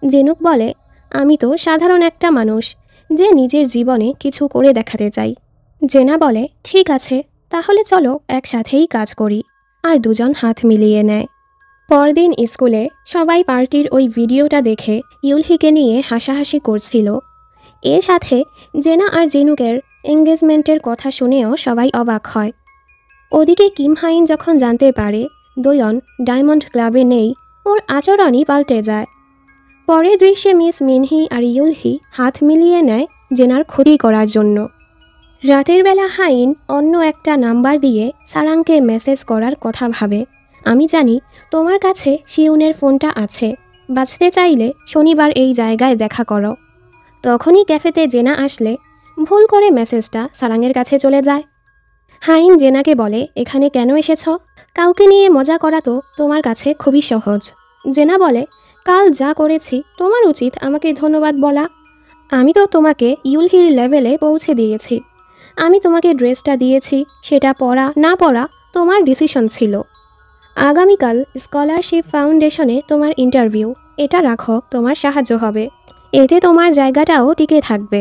জেনুক বলে, আমি তো সাধারণ একটা মানুষ যে নিজের জীবনে কিছু করে দেখাতে চাই। জেনা বলে, ঠিক আছে, তাহলে চলো একসাথেই কাজ করি। আর দুজন হাত মিলিয়ে নেয়। পরদিন স্কুলে সবাই পার্টির ওই ভিডিওটা দেখে ইউলহিকে নিয়ে হাসাহাসি করছিল। এর সাথে জেনা আর জিনুকের এঙ্গেজমেন্টের কথা শুনেও সবাই অবাক হয়। ওদিকে কিম হাইন যখন জানতে পারে দোয়ন ডায়মন্ড ক্লাবে নেই, ওর আচরণই পাল্টে যায়। পরের দৃশ্যে মিস মিনহি আর ইউলহি হাত মিলিয়ে নেয় জেনার ক্ষতি করার জন্য। রাতের বেলা হাইন অন্য একটা নাম্বার দিয়ে সারাংকে মেসেজ করার কথা ভাবে, আমি জানি তোমার কাছে শিউনের ফোনটা আছে, বাঁচতে চাইলে শনিবার এই জায়গায় দেখা করো। তখনই ক্যাফেতে জেনা আসলে ভুল করে মেসেজটা সারাংয়ের কাছে চলে যায়। হাইন জেনাকে বলে, এখানে কেন এসেছ? কাউকে নিয়ে মজা করা তো তোমার কাছে খুবই সহজ। জেনা বলে, কাল যা করেছি তোমার উচিত আমাকে ধন্যবাদ বলা। আমি তো তোমাকে ইউলহির লেভেলে পৌঁছে দিয়েছি। আমি তোমাকে ড্রেসটা দিয়েছি, সেটা পরা না পরা তোমার ডিসিশন ছিল। আগামীকাল স্কলারশিপ ফাউন্ডেশনে তোমার ইন্টারভিউ, এটা রাখো, তোমার সাহায্য হবে। এতে তোমার জায়গাটাও টিকে থাকবে।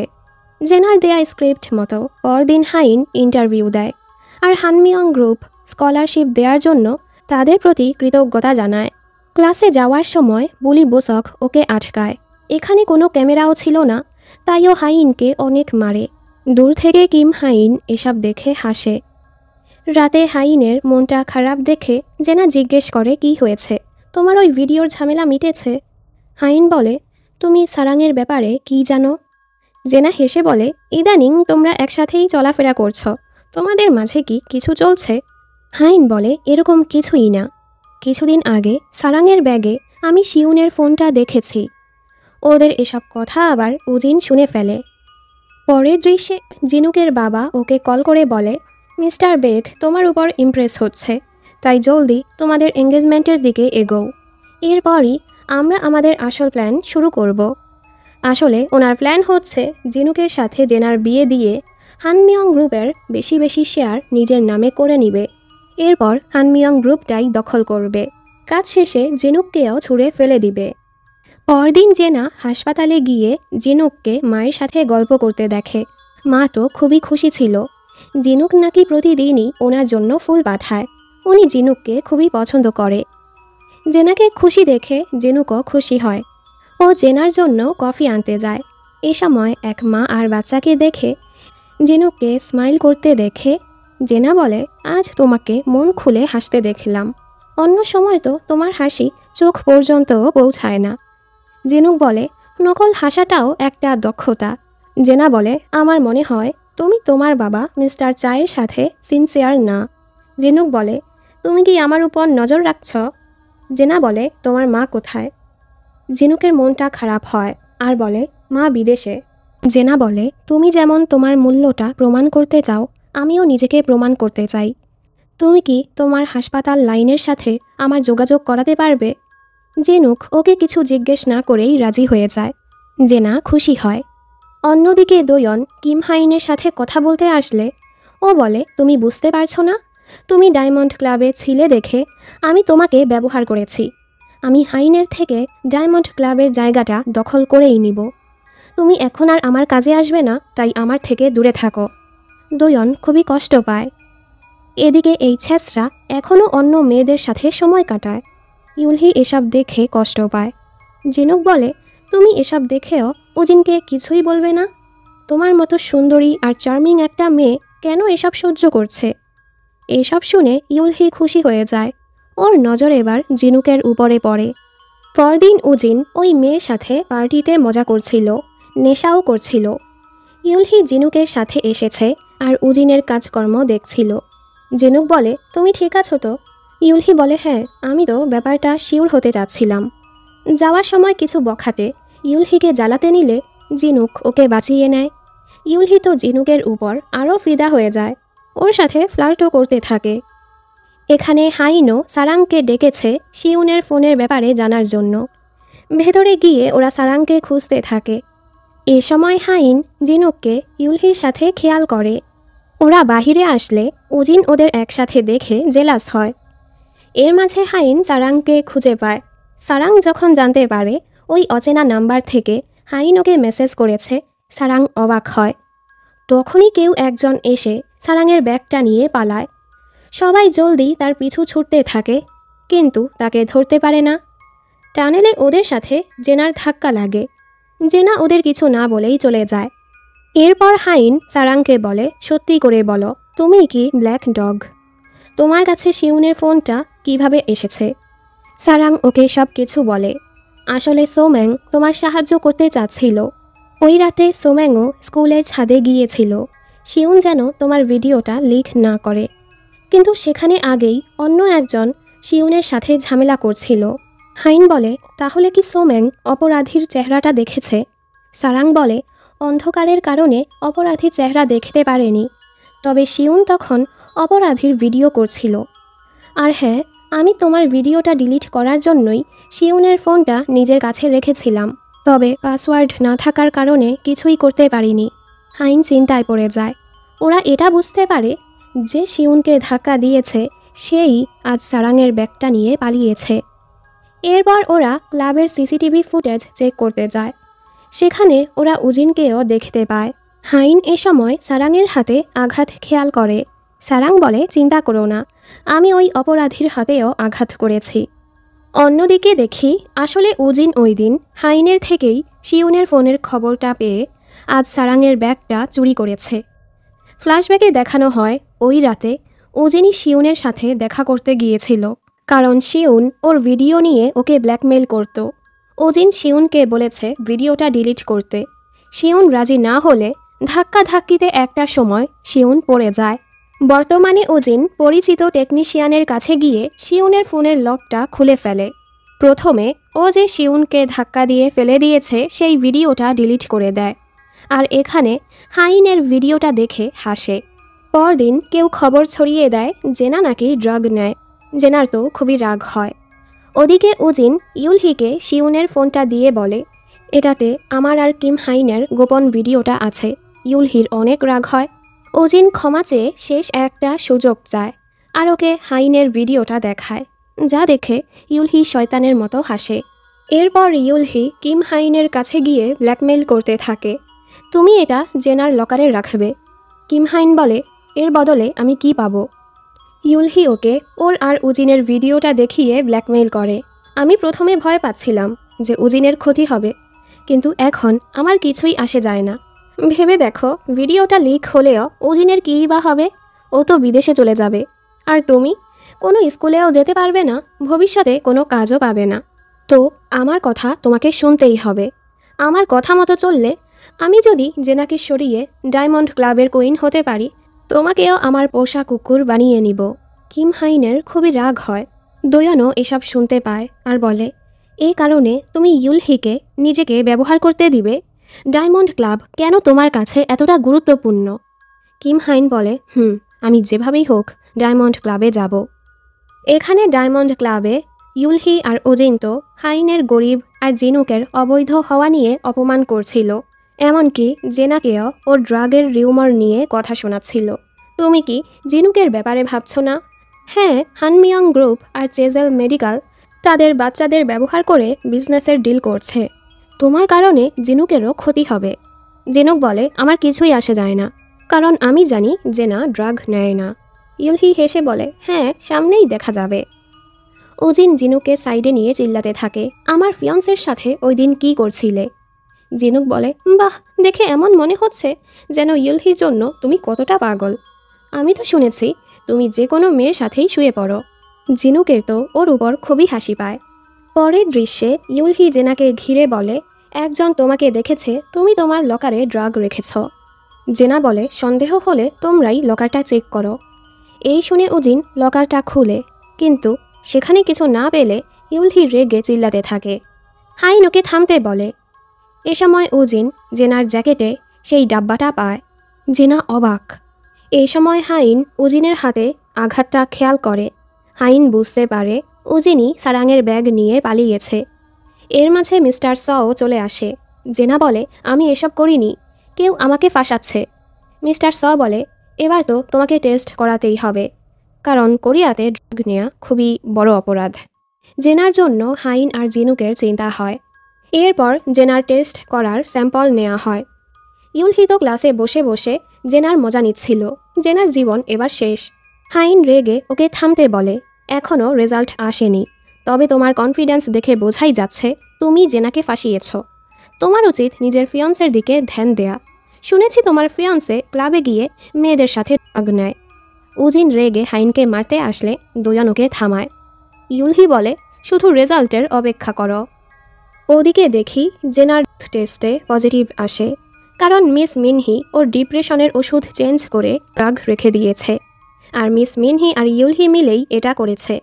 জেনার দেয়া স্ক্রিপ্ট মতো পরদিন হাইন ইন্টারভিউ দেয় আর হানমিয়ং গ্রুপ স্কলারশিপ দেওয়ার জন্য তাদের প্রতি কৃতজ্ঞতা জানায়। ক্লাসে যাওয়ার সময় বুলি বোসক ওকে আটকায়। এখানে কোনো ক্যামেরাও ছিল না, তাইও হাইনকে অনেক মারে। দূর থেকে কিম হাইন এসব দেখে হাসে। রাতে হাইনের মনটা খারাপ দেখে জেনা জিজ্ঞেস করে, কি হয়েছে, তোমার ওই ভিডিওর ঝামেলা মিটেছে? হাইন বলে, তুমি সারাংয়ের ব্যাপারে কি জানো? জেনা হেসে বলে, ইদানিং তোমরা একসাথেই চলাফেরা করছো, তোমাদের মাঝে কি কিছু চলছে? হাইন বলে, এরকম কিছুই না। কিছুদিন আগে সারাংয়ের ব্যাগে আমি শিউনের ফোনটা দেখেছি। ওদের এসব কথা আবার উজিন শুনে ফেলে। পরের দৃশ্যে জিনুকের বাবা ওকে কল করে বলে, মিস্টার বেগ তোমার উপর ইমপ্রেস হচ্ছে, তাই জলদি তোমাদের এঙ্গেজমেন্টের দিকে এগোও। এরপরই আমরা আমাদের আসল প্ল্যান শুরু করব। আসলে ওনার প্ল্যান হচ্ছে জিনুকের সাথে জেনার বিয়ে দিয়ে হানমিয়ং গ্রুপের বেশি বেশি শেয়ার নিজের নামে করে নিবে। এরপর হানমিয়ং গ্রুপটাই দখল করবে। কাজ শেষে জিনুককেও ছুঁড়ে ফেলে দিবে। পরদিন জেনা হাসপাতালে গিয়ে জিনুককে মায়ের সাথে গল্প করতে দেখে। মা তো খুবই খুশি ছিল। জিনুক নাকি প্রতিদিনই ওনার জন্য ফুল পাঠায়। উনি জিনুককে খুবই পছন্দ করে। জেনাকে খুশি দেখে জিনুকও খুশি হয়। ও জেনার জন্য কফি আনতে যায়। এ সময় এক মা আর বাচ্চাকে দেখে জিনুককে স্মাইল করতে দেখে জেনা বলে, আজ তোমাকে মন খুলে হাসতে দেখলাম, অন্য সময় তো তোমার হাসি চোখ পর্যন্তও পৌঁছায় না। জিনুক বলে, নকল হাসাটাও একটা দক্ষতা। জেনা বলে, আমার মনে হয় তুমি তোমার বাবা মিস্টার চায়ের সাথে সিনসিয়ার না। জিনুক বলে, তুমি কি আমার উপর নজর রাখছ? জেনা বলে, তোমার মা কোথায়? জিনুকের মনটা খারাপ হয় আর বলে, মা বিদেশে। জেনা বলে, তুমি যেমন তোমার মূল্যটা প্রমাণ করতে চাও, আমিও নিজেকে প্রমাণ করতে চাই। তুমি কি তোমার হাসপাতাল লাইনের সাথে আমার যোগাযোগ করাতে পারবে? জিনুক ওকে কিছু জিজ্ঞেস না করেই রাজি হয়ে যায়। জেনা খুশি হয়। অন্যদিকে দোয়ন কিম হাইনের সাথে কথা বলতে আসলে ও বলে, তুমি বুঝতে পারছো না, তুমি ডায়মন্ড ক্লাবে ছিলে দেখে আমি তোমাকে ব্যবহার করেছি। আমি হাইনের থেকে ডায়মন্ড ক্লাবের জায়গাটা দখল করেই নিব। তুমি এখন আর আমার কাজে আসবে না, তাই আমার থেকে দূরে থাকো। দোয়ন খুবই কষ্ট পায়। এদিকে এই ছেঁচড়া এখনও অন্য মেয়েদের সাথে সময় কাটায়। ইউলহি এসব দেখে কষ্ট পায়। জিনুক বলে, তুমি এসব দেখেও উজিনকে কিছুই বলবে না? তোমার মতো সুন্দরী আর চার্মিং একটা মেয়ে কেন এসব সহ্য করছে? এইসব শুনে ইউলহি খুশি হয়ে যায়। ওর নজর এবার জিনুকের উপরে পড়ে। পরদিন উজিন ওই মেয়ের সাথে পার্টিতে মজা করছিল, নেশাও করছিল। ইউলহি জিনুকের সাথে এসেছে আর উজিনের কাজকর্ম দেখছিল। জিনুক বলে, তুমি ঠিক আছো তো? ইউলহি বলে, হ্যাঁ, আমি তো ব্যাপারটা শিওর হতে চাচ্ছিলাম। যাওয়ার সময় কিছু বখাটে ইউলহিকে জ্বালাতে নিলে জিনুক ওকে বাঁচিয়ে নেয়। ইউলহি তো জিনুকের উপর আরও ফিদা হয়ে যায়, ওর সাথে ফ্লার্টও করতে থাকে। এখানে হাইনও সারাংকে ডেকেছে শিউনের ফোনের ব্যাপারে জানার জন্য। ভেতরে গিয়ে ওরা সারাংকে খুঁজতে থাকে। এ সময় হাইন জিনুককে ইউলহির সাথে খেয়াল করে। ওরা বাহিরে আসলে উজিন ওদের একসাথে দেখে জেলাস হয়। এর মাঝে হাইন সারাংকে খুঁজে পায়। সারাং যখন জানতে পারে ওই অচেনা নাম্বার থেকে হাইন ওকে মেসেজ করেছে, সারাং অবাক হয়। তখনই কেউ একজন এসে সারাংয়ের ব্যাগটা নিয়ে পালায়। সবাই জলদি তার পিছু ছুটতে থাকে, কিন্তু তাকে ধরতে পারে না। টানেলে ওদের সাথে জেনার ধাক্কা লাগে। জেনা ওদের কিছু না বলেই চলে যায়। এরপর হাইন সারাংকে বলে, সত্যি করে বলো, তুমি কি ব্ল্যাক ডগ? তোমার কাছে শিউনের ফোনটা কিভাবে এসেছে? সারাং ওকে সব কিছু বলে। আসলে সোম্যাং তোমার সাহায্য করতে চাচ্ছিল। ওই রাতে সোম্যাংও স্কুলের ছাদে গিয়েছিল শিউন যেন তোমার ভিডিওটা লিক না করে, কিন্তু সেখানে আগেই অন্য একজন শিউনের সাথে ঝামেলা করছিল। হাইন বলে, তাহলে কি সোম্যাং অপরাধীর চেহারাটা দেখেছে? সারাং বলে, অন্ধকারের কারণে অপরাধীর চেহারা দেখতে পারেনি, তবে শিউন তখন অপরাধীর ভিডিও করছিল। আর হ্যাঁ, আমি তোমার ভিডিওটা ডিলিট করার জন্যই শিউনের ফোনটা নিজের কাছে রেখেছিলাম, তবে পাসওয়ার্ড না থাকার কারণে কিছুই করতে পারিনি। হাইন চিন্তায় পড়ে যায়। ওরা এটা বুঝতে পারে যে শিউনকে ধাক্কা দিয়েছে সেই আজ সারাংয়ের ব্যাগটা নিয়ে পালিয়েছে। এরপর ওরা ক্লাবের সিসিটিভি ফুটেজ চেক করতে যায়। সেখানে ওরা উজিনকেও দেখতে পায়। হাইন এ সময় সারাংয়ের হাতে আঘাত খেয়াল করে। সারাং বলে, চিন্তা করো না, আমি ওই অপরাধীর হাতেও আঘাত করেছি। অন্যদিকে দেখি আসলে উজিন ওই দিন হাইনের থেকেই শিউনের ফোনের খবরটা পেয়ে আজ সারাংয়ের ব্যাগটা চুরি করেছে। ফ্ল্যাশব্যাকে দেখানো হয় ওই রাতে উজিনই শিউনের সাথে দেখা করতে গিয়েছিল, কারণ শিউন ওর ভিডিও নিয়ে ওকে ব্ল্যাকমেইল করত। উজিন শিউনকে বলেছে ভিডিওটা ডিলিট করতে। শিউন রাজি না হলে ধাক্কাধাক্কিতে একটা সময় শিউন পড়ে যায়। বর্তমানে উজিন পরিচিত টেকনিশিয়ানের কাছে গিয়ে শিউনের ফোনের লকটা খুলে ফেলে। প্রথমে ও যে শিউনকে ধাক্কা দিয়ে ফেলে দিয়েছে সেই ভিডিওটা ডিলিট করে দেয়, আর এখানে হাইনের ভিডিওটা দেখে হাসে। পরদিন কেউ খবর ছড়িয়ে দেয় জেনা নাকি ড্রাগ নেয়। জেনার তো খুবই রাগ হয়। ওদিকে উজিন ইউলহিকে শিউনের ফোনটা দিয়ে বলে, এটাতে আমার আর কিম হাইনের গোপন ভিডিওটা আছে। ইউলহির অনেক রাগ হয়। উজিন ক্ষমা চেয়ে শেষ একটা সুযোগ চায় আর ওকে হাইনের ভিডিওটা দেখায়, যা দেখে ইউলহি শয়তানের মতো হাসে। এরপর ইউলহি কিম হাইনের কাছে গিয়ে ব্ল্যাকমেইল করতে থাকে, তুমি এটা জেনার লকারে রাখবে। কিম হাইন বলে, এর বদলে আমি কি পাবো? ইউলহি ওকে ওর আর উজিনের ভিডিওটা দেখিয়ে ব্ল্যাকমেইল করে। আমি প্রথমে ভয় পাচ্ছিলাম যে উজিনের ক্ষতি হবে, কিন্তু এখন আমার কিছুই আসে যায় না। ভেবে দেখো, ভিডিওটা লিক হলেও উজিনের কী বা হবে? ও তো বিদেশে চলে যাবে, আর তুমি কোনো স্কুলেও যেতে পারবে না, ভবিষ্যতে কোনো কাজও পাবে না। তো আমার কথা তোমাকে শুনতেই হবে। আমার কথা মতো চললে আমি যদি জেনাকে সরিয়ে ডায়মন্ড ক্লাবের কুইন হতে পারি, তোমাকেও আমার পোষা কুকুর বানিয়ে নিব। কিম হাইনের খুবই রাগ হয়। দোয়নও এসব শুনতে পায় আর বলে, এই কারণে তুমি ইউলহিকে নিজেকে ব্যবহার করতে দিবে? ডায়মন্ড ক্লাব কেন তোমার কাছে এতটা গুরুত্বপূর্ণ? কিম হাইন বলে, আমি যেভাবেই হোক ডায়মন্ড ক্লাবে যাব। এখানে ডায়মন্ড ক্লাবে ইউলহি আর উজিন তো হাইনের গরিব আর জিনুকের অবৈধ হওয়া নিয়ে অপমান করছিল। এমনকি জেনাকেও ওর ড্রাগের রিউমার নিয়ে কথা শোনাচ্ছিল। তুমি কি জিনুকের ব্যাপারে ভাবছ না? হ্যাঁ, হানমিয়ং গ্রুপ আর চেজেল মেডিকেল তাদের বাচ্চাদের ব্যবহার করে বিজনেসের ডিল করছে। তোমার কারণে জিনুকেরও ক্ষতি হবে। জিনুক বলে, আমার কিছুই আসে যায় না, কারণ আমি জানি জেনা ড্রাগ নেয় না। ইউলহি হেসে বলে, হ্যাঁ সামনেই দেখা যাবে। উজিন জিনুকে সাইডে নিয়ে চিল্লাতে থাকে, আমার ফিয়ন্সের সাথে ওই দিন কী করছিলে? জিনুক বলে, বাহ, দেখে এমন মনে হচ্ছে যেন ইউলহির জন্য তুমি কতটা পাগল। আমি তো শুনেছি তুমি যে কোনো মেয়ের সাথেই শুয়ে পড়ো। জিনুকের তো ওর উপর খুবই হাসি পায়। পরের দৃশ্যে ইউলহি জেনাকে ঘিরে বলে, একজন তোমাকে দেখেছে তুমি তোমার লকারে ড্রাগ রেখেছ। জেনা বলে, সন্দেহ হলে তোমরাই লকারটা চেক করো। এই শুনে উজিন লকারটা খুলে, কিন্তু সেখানে কিছু না পেলে ইউলহি রেগে চিল্লাতে থাকে। হাইন ওকে থামতে বলে। এ সময় উজিন জেনার জ্যাকেটে সেই ডাব্বাটা পায়। জেনা অবাক। এই সময় হাইন উজিনের হাতে আঘাতটা খেয়াল করে। হাইন বুঝতে পারে উজিনই সারাংয়ের ব্যাগ নিয়ে পালিয়েছে। এর মাঝে মিস্টার সও চলে আসে। জেনা বলে, আমি এসব করিনি, কেউ আমাকে ফাঁসাচ্ছে। মিস্টার স বলে, এবার তো তোমাকে টেস্ট করাতেই হবে, কারণ কোরিয়াতে ড্রাগ নেওয়া খুবই বড় অপরাধ। জেনার জন্য হাইন আর জিনুকের চিন্তা হয়। এরপর জেনার টেস্ট করার স্যাম্পল নেওয়া হয়। ইউলহি তো ক্লাসে বসে বসে জেনার মজা নিচ্ছিল। জেনার জীবন এবার শেষ। হাইন রেগে ওকে থামতে বলে, এখনও রেজাল্ট আসেনি, তবে তোমার কনফিডেন্স দেখে বোঝাই যাচ্ছে তুমি জেনাকে ফাঁসিয়েছ। তোমার উচিত নিজের ফিয়ন্সের দিকে ধ্যান দেয়া। শুনেছি তোমার ফিয়ন্সে ক্লাবে গিয়ে মেয়েদের সাথে ড্রাগ নেয়। উজিন রেগে হাইনকে মারতে আসলে দুজন ওকে থামায়। ইউলহি বলে, শুধু রেজাল্টের অপেক্ষা করো। ওদিকে দেখি জেনার টেস্টে পজিটিভ আসে, কারণ মিস মিনহি ওর ডিপ্রেশনের ওষুধ চেঞ্জ করে ড্রাগ রেখে দিয়েছে। আর মিস মিনহি আর ইউলহি মিলেই এটা করেছে।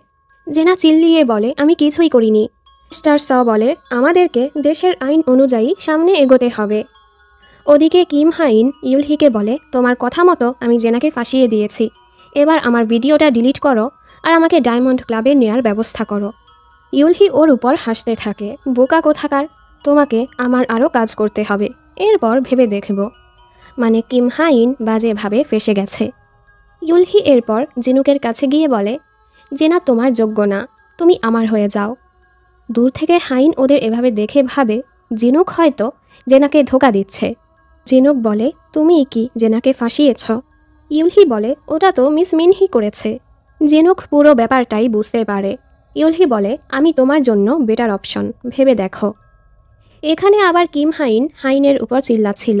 জেনা চিল্লিয়ে বলে, আমি কিছুই করিনি। মিস্টার স বলে, আমাদেরকে দেশের আইন অনুযায়ী সামনে এগোতে হবে। ওদিকে কিম হাইন ইউলহিকে বলে, তোমার কথা মতো আমি জেনাকে ফাঁসিয়ে দিয়েছি। এবার আমার ভিডিওটা ডিলিট করো আর আমাকে ডায়মন্ড ক্লাবে নেয়ার ব্যবস্থা করো। ইউলহি ওর উপর হাসতে থাকে, বোকা কোথাকার, তোমাকে আমার আরও কাজ করতে হবে, এরপর ভেবে দেখব। মানে কিম হাইন বাজেভাবে ফেসে গেছে। ইউলহি এরপর জিনুকের কাছে গিয়ে বলে, জেনা তোমার যোগ্য না, তুমি আমার হয়ে যাও। দূর থেকে হাইন ওদের এভাবে দেখে ভাবে জিনুক হয়তো জেনাকে ধোকা দিচ্ছে। জিনুক বলে, তুমি কি জেনাকে ফাঁসিয়েছ? ইউলহি বলে, ওটা তো মিস মিনহি করেছে। জিনুক পুরো ব্যাপারটাই বুঝতে পারে। ইউলহি বলে, আমি তোমার জন্য বেটার অপশন, ভেবে দেখো। এখানে আবার কিম হাইনের উপর চিল্লাচ্ছিল,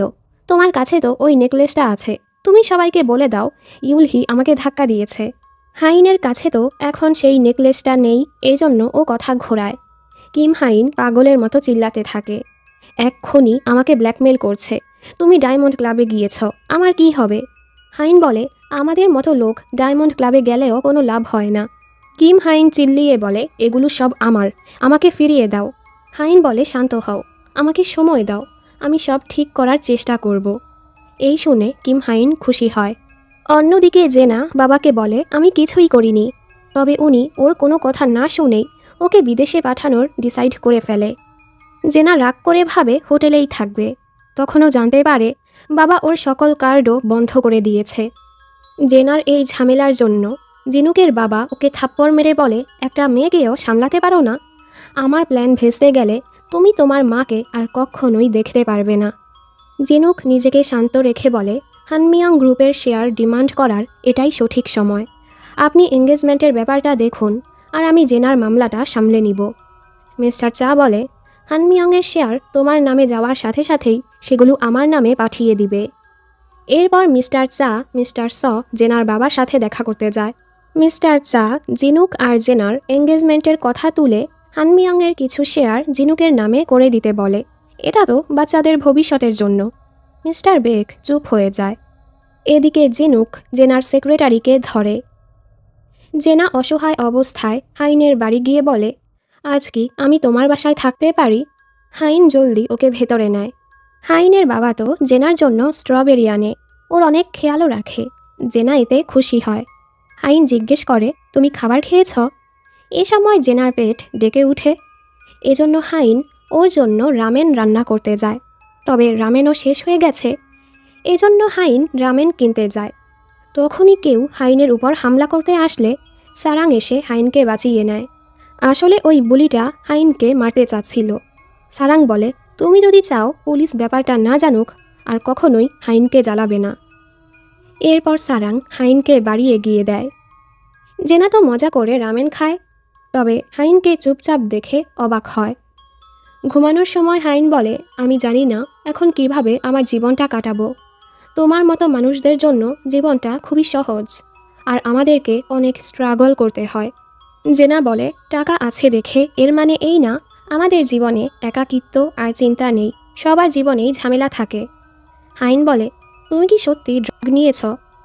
তোমার কাছে তো ওই নেকলেসটা আছে, তুমি সবাইকে বলে দাও ইউলহি আমাকে ধাক্কা দিয়েছে। হাইনের কাছে তো এখন সেই নেকলেসটা নেই, এজন্য ও কথা ঘোরায়। কিম হাইন পাগলের মতো চিল্লাতে থাকে, এক্ষুনি আমাকে ব্ল্যাকমেল করছে, তুমি ডায়মন্ড ক্লাবে গিয়েছ, আমার কি হবে? হাইন বলে, আমাদের মতো লোক ডায়মন্ড ক্লাবে গেলেও কোনো লাভ হয় না। কিম হাইন চিল্লিয়ে বলে, এগুলো সব আমার, আমাকে ফিরিয়ে দাও। হাইন বলে, শান্ত হও, আমাকে সময় দাও, আমি সব ঠিক করার চেষ্টা করব। এই শুনে কিম হাইন খুশি হয়। অন্যদিকে জেনা বাবাকে বলে, আমি কিছুই করিনি, তবে উনি ওর কোনো কথা না শুনেই ওকে বিদেশে পাঠানোর ডিসাইড করে ফেলে। জেনা রাগ করে ভাবে হোটেলেই থাকবে, তখনও জানতে পারে বাবা ওর সকল কার্ডও বন্ধ করে দিয়েছে। জেনার এই ঝামেলার জন্য জিনুকের বাবা ওকে থাপ্পড় মেরে বলে, একটা মেয়েকেও সামলাতে পারো না? আমার প্ল্যান ভেস্তে গেলে তুমি তোমার মাকে আর কখনোই দেখতে পারবে না। জিনুক নিজেকে শান্ত রেখে বলে, হানমিয়াং গ্রুপের শেয়ার ডিমান্ড করার এটাই সঠিক সময়। আপনি এঙ্গেজমেন্টের ব্যাপারটা দেখুন, আর আমি জেনার মামলাটা সামলে নিব। মিস্টার চা বলে, হানমিয়াংয়ের শেয়ার তোমার নামে যাওয়ার সাথে সাথেই সেগুলো আমার নামে পাঠিয়ে দিবে। এরপর মিস্টার স জেনার বাবার সাথে দেখা করতে যায়। মিস্টার চা জিনুক আর জেনার এঙ্গেজমেন্টের কথা তুলে হানমিয়াংয়ের কিছু শেয়ার জিনুকের নামে করে দিতে বলে। এটা তো বাচ্চাদের ভবিষ্যতের জন্য। মিস্টার বেক চুপ হয়ে যায়। এদিকে জিনুক জেনার সেক্রেটারিকে ধরে। জেনা অসহায় অবস্থায় হাইনের বাড়ি গিয়ে বলে, আজ কি আমি তোমার বাসায় থাকতে পারি? হাইন জলদি ওকে ভেতরে নেয়। হাইনের বাবা তো জেনার জন্য স্ট্রবেরি আনে, ওর অনেক খেয়ালও রাখে। জেনা এতে খুশি হয়। হাইন জিজ্ঞেস করে, তুমি খাবার খেয়েছ? এ সময় জেনার পেট ডেকে উঠে। এজন্য হাইন ওর জন্য রামেন রান্না করতে যায়, তবে রামেনও শেষ হয়ে গেছে। এজন্য হাইন রামেন কিনতে যায়। তখনই কেউ হাইনের উপর হামলা করতে আসলে সারাং এসে হাইনকে বাঁচিয়ে নেয়। আসলে ওই বুলিটা হাইনকে মারতে চাচ্ছিল। সারাং বলে, তুমি যদি চাও পুলিশ ব্যাপারটা না জানুক, আর কখনোই হাইনকে জ্বালাবে না। এরপর সারাং হাইনকে বাড়ি এগিয়ে দেয়। জেনা তো মজা করে রামেন খায়, তবে হাইনকে চুপচাপ দেখে অবাক হয়। ঘুমানোর সময় হাইন বলে, আমি জানি না এখন কিভাবে আমার জীবনটা কাটাবো। তোমার মতো মানুষদের জন্য জীবনটা খুবই সহজ, আর আমাদেরকে অনেক স্ট্রাগল করতে হয়। জেনা বলে, টাকা আছে দেখে এর মানে এই না আমাদের জীবনে একাকিত্ব আর চিন্তা নেই, সবার জীবনেই ঝামেলা থাকে। হাইন বলে, তুমি কি সত্যি ড্রাগ নিয়েছ?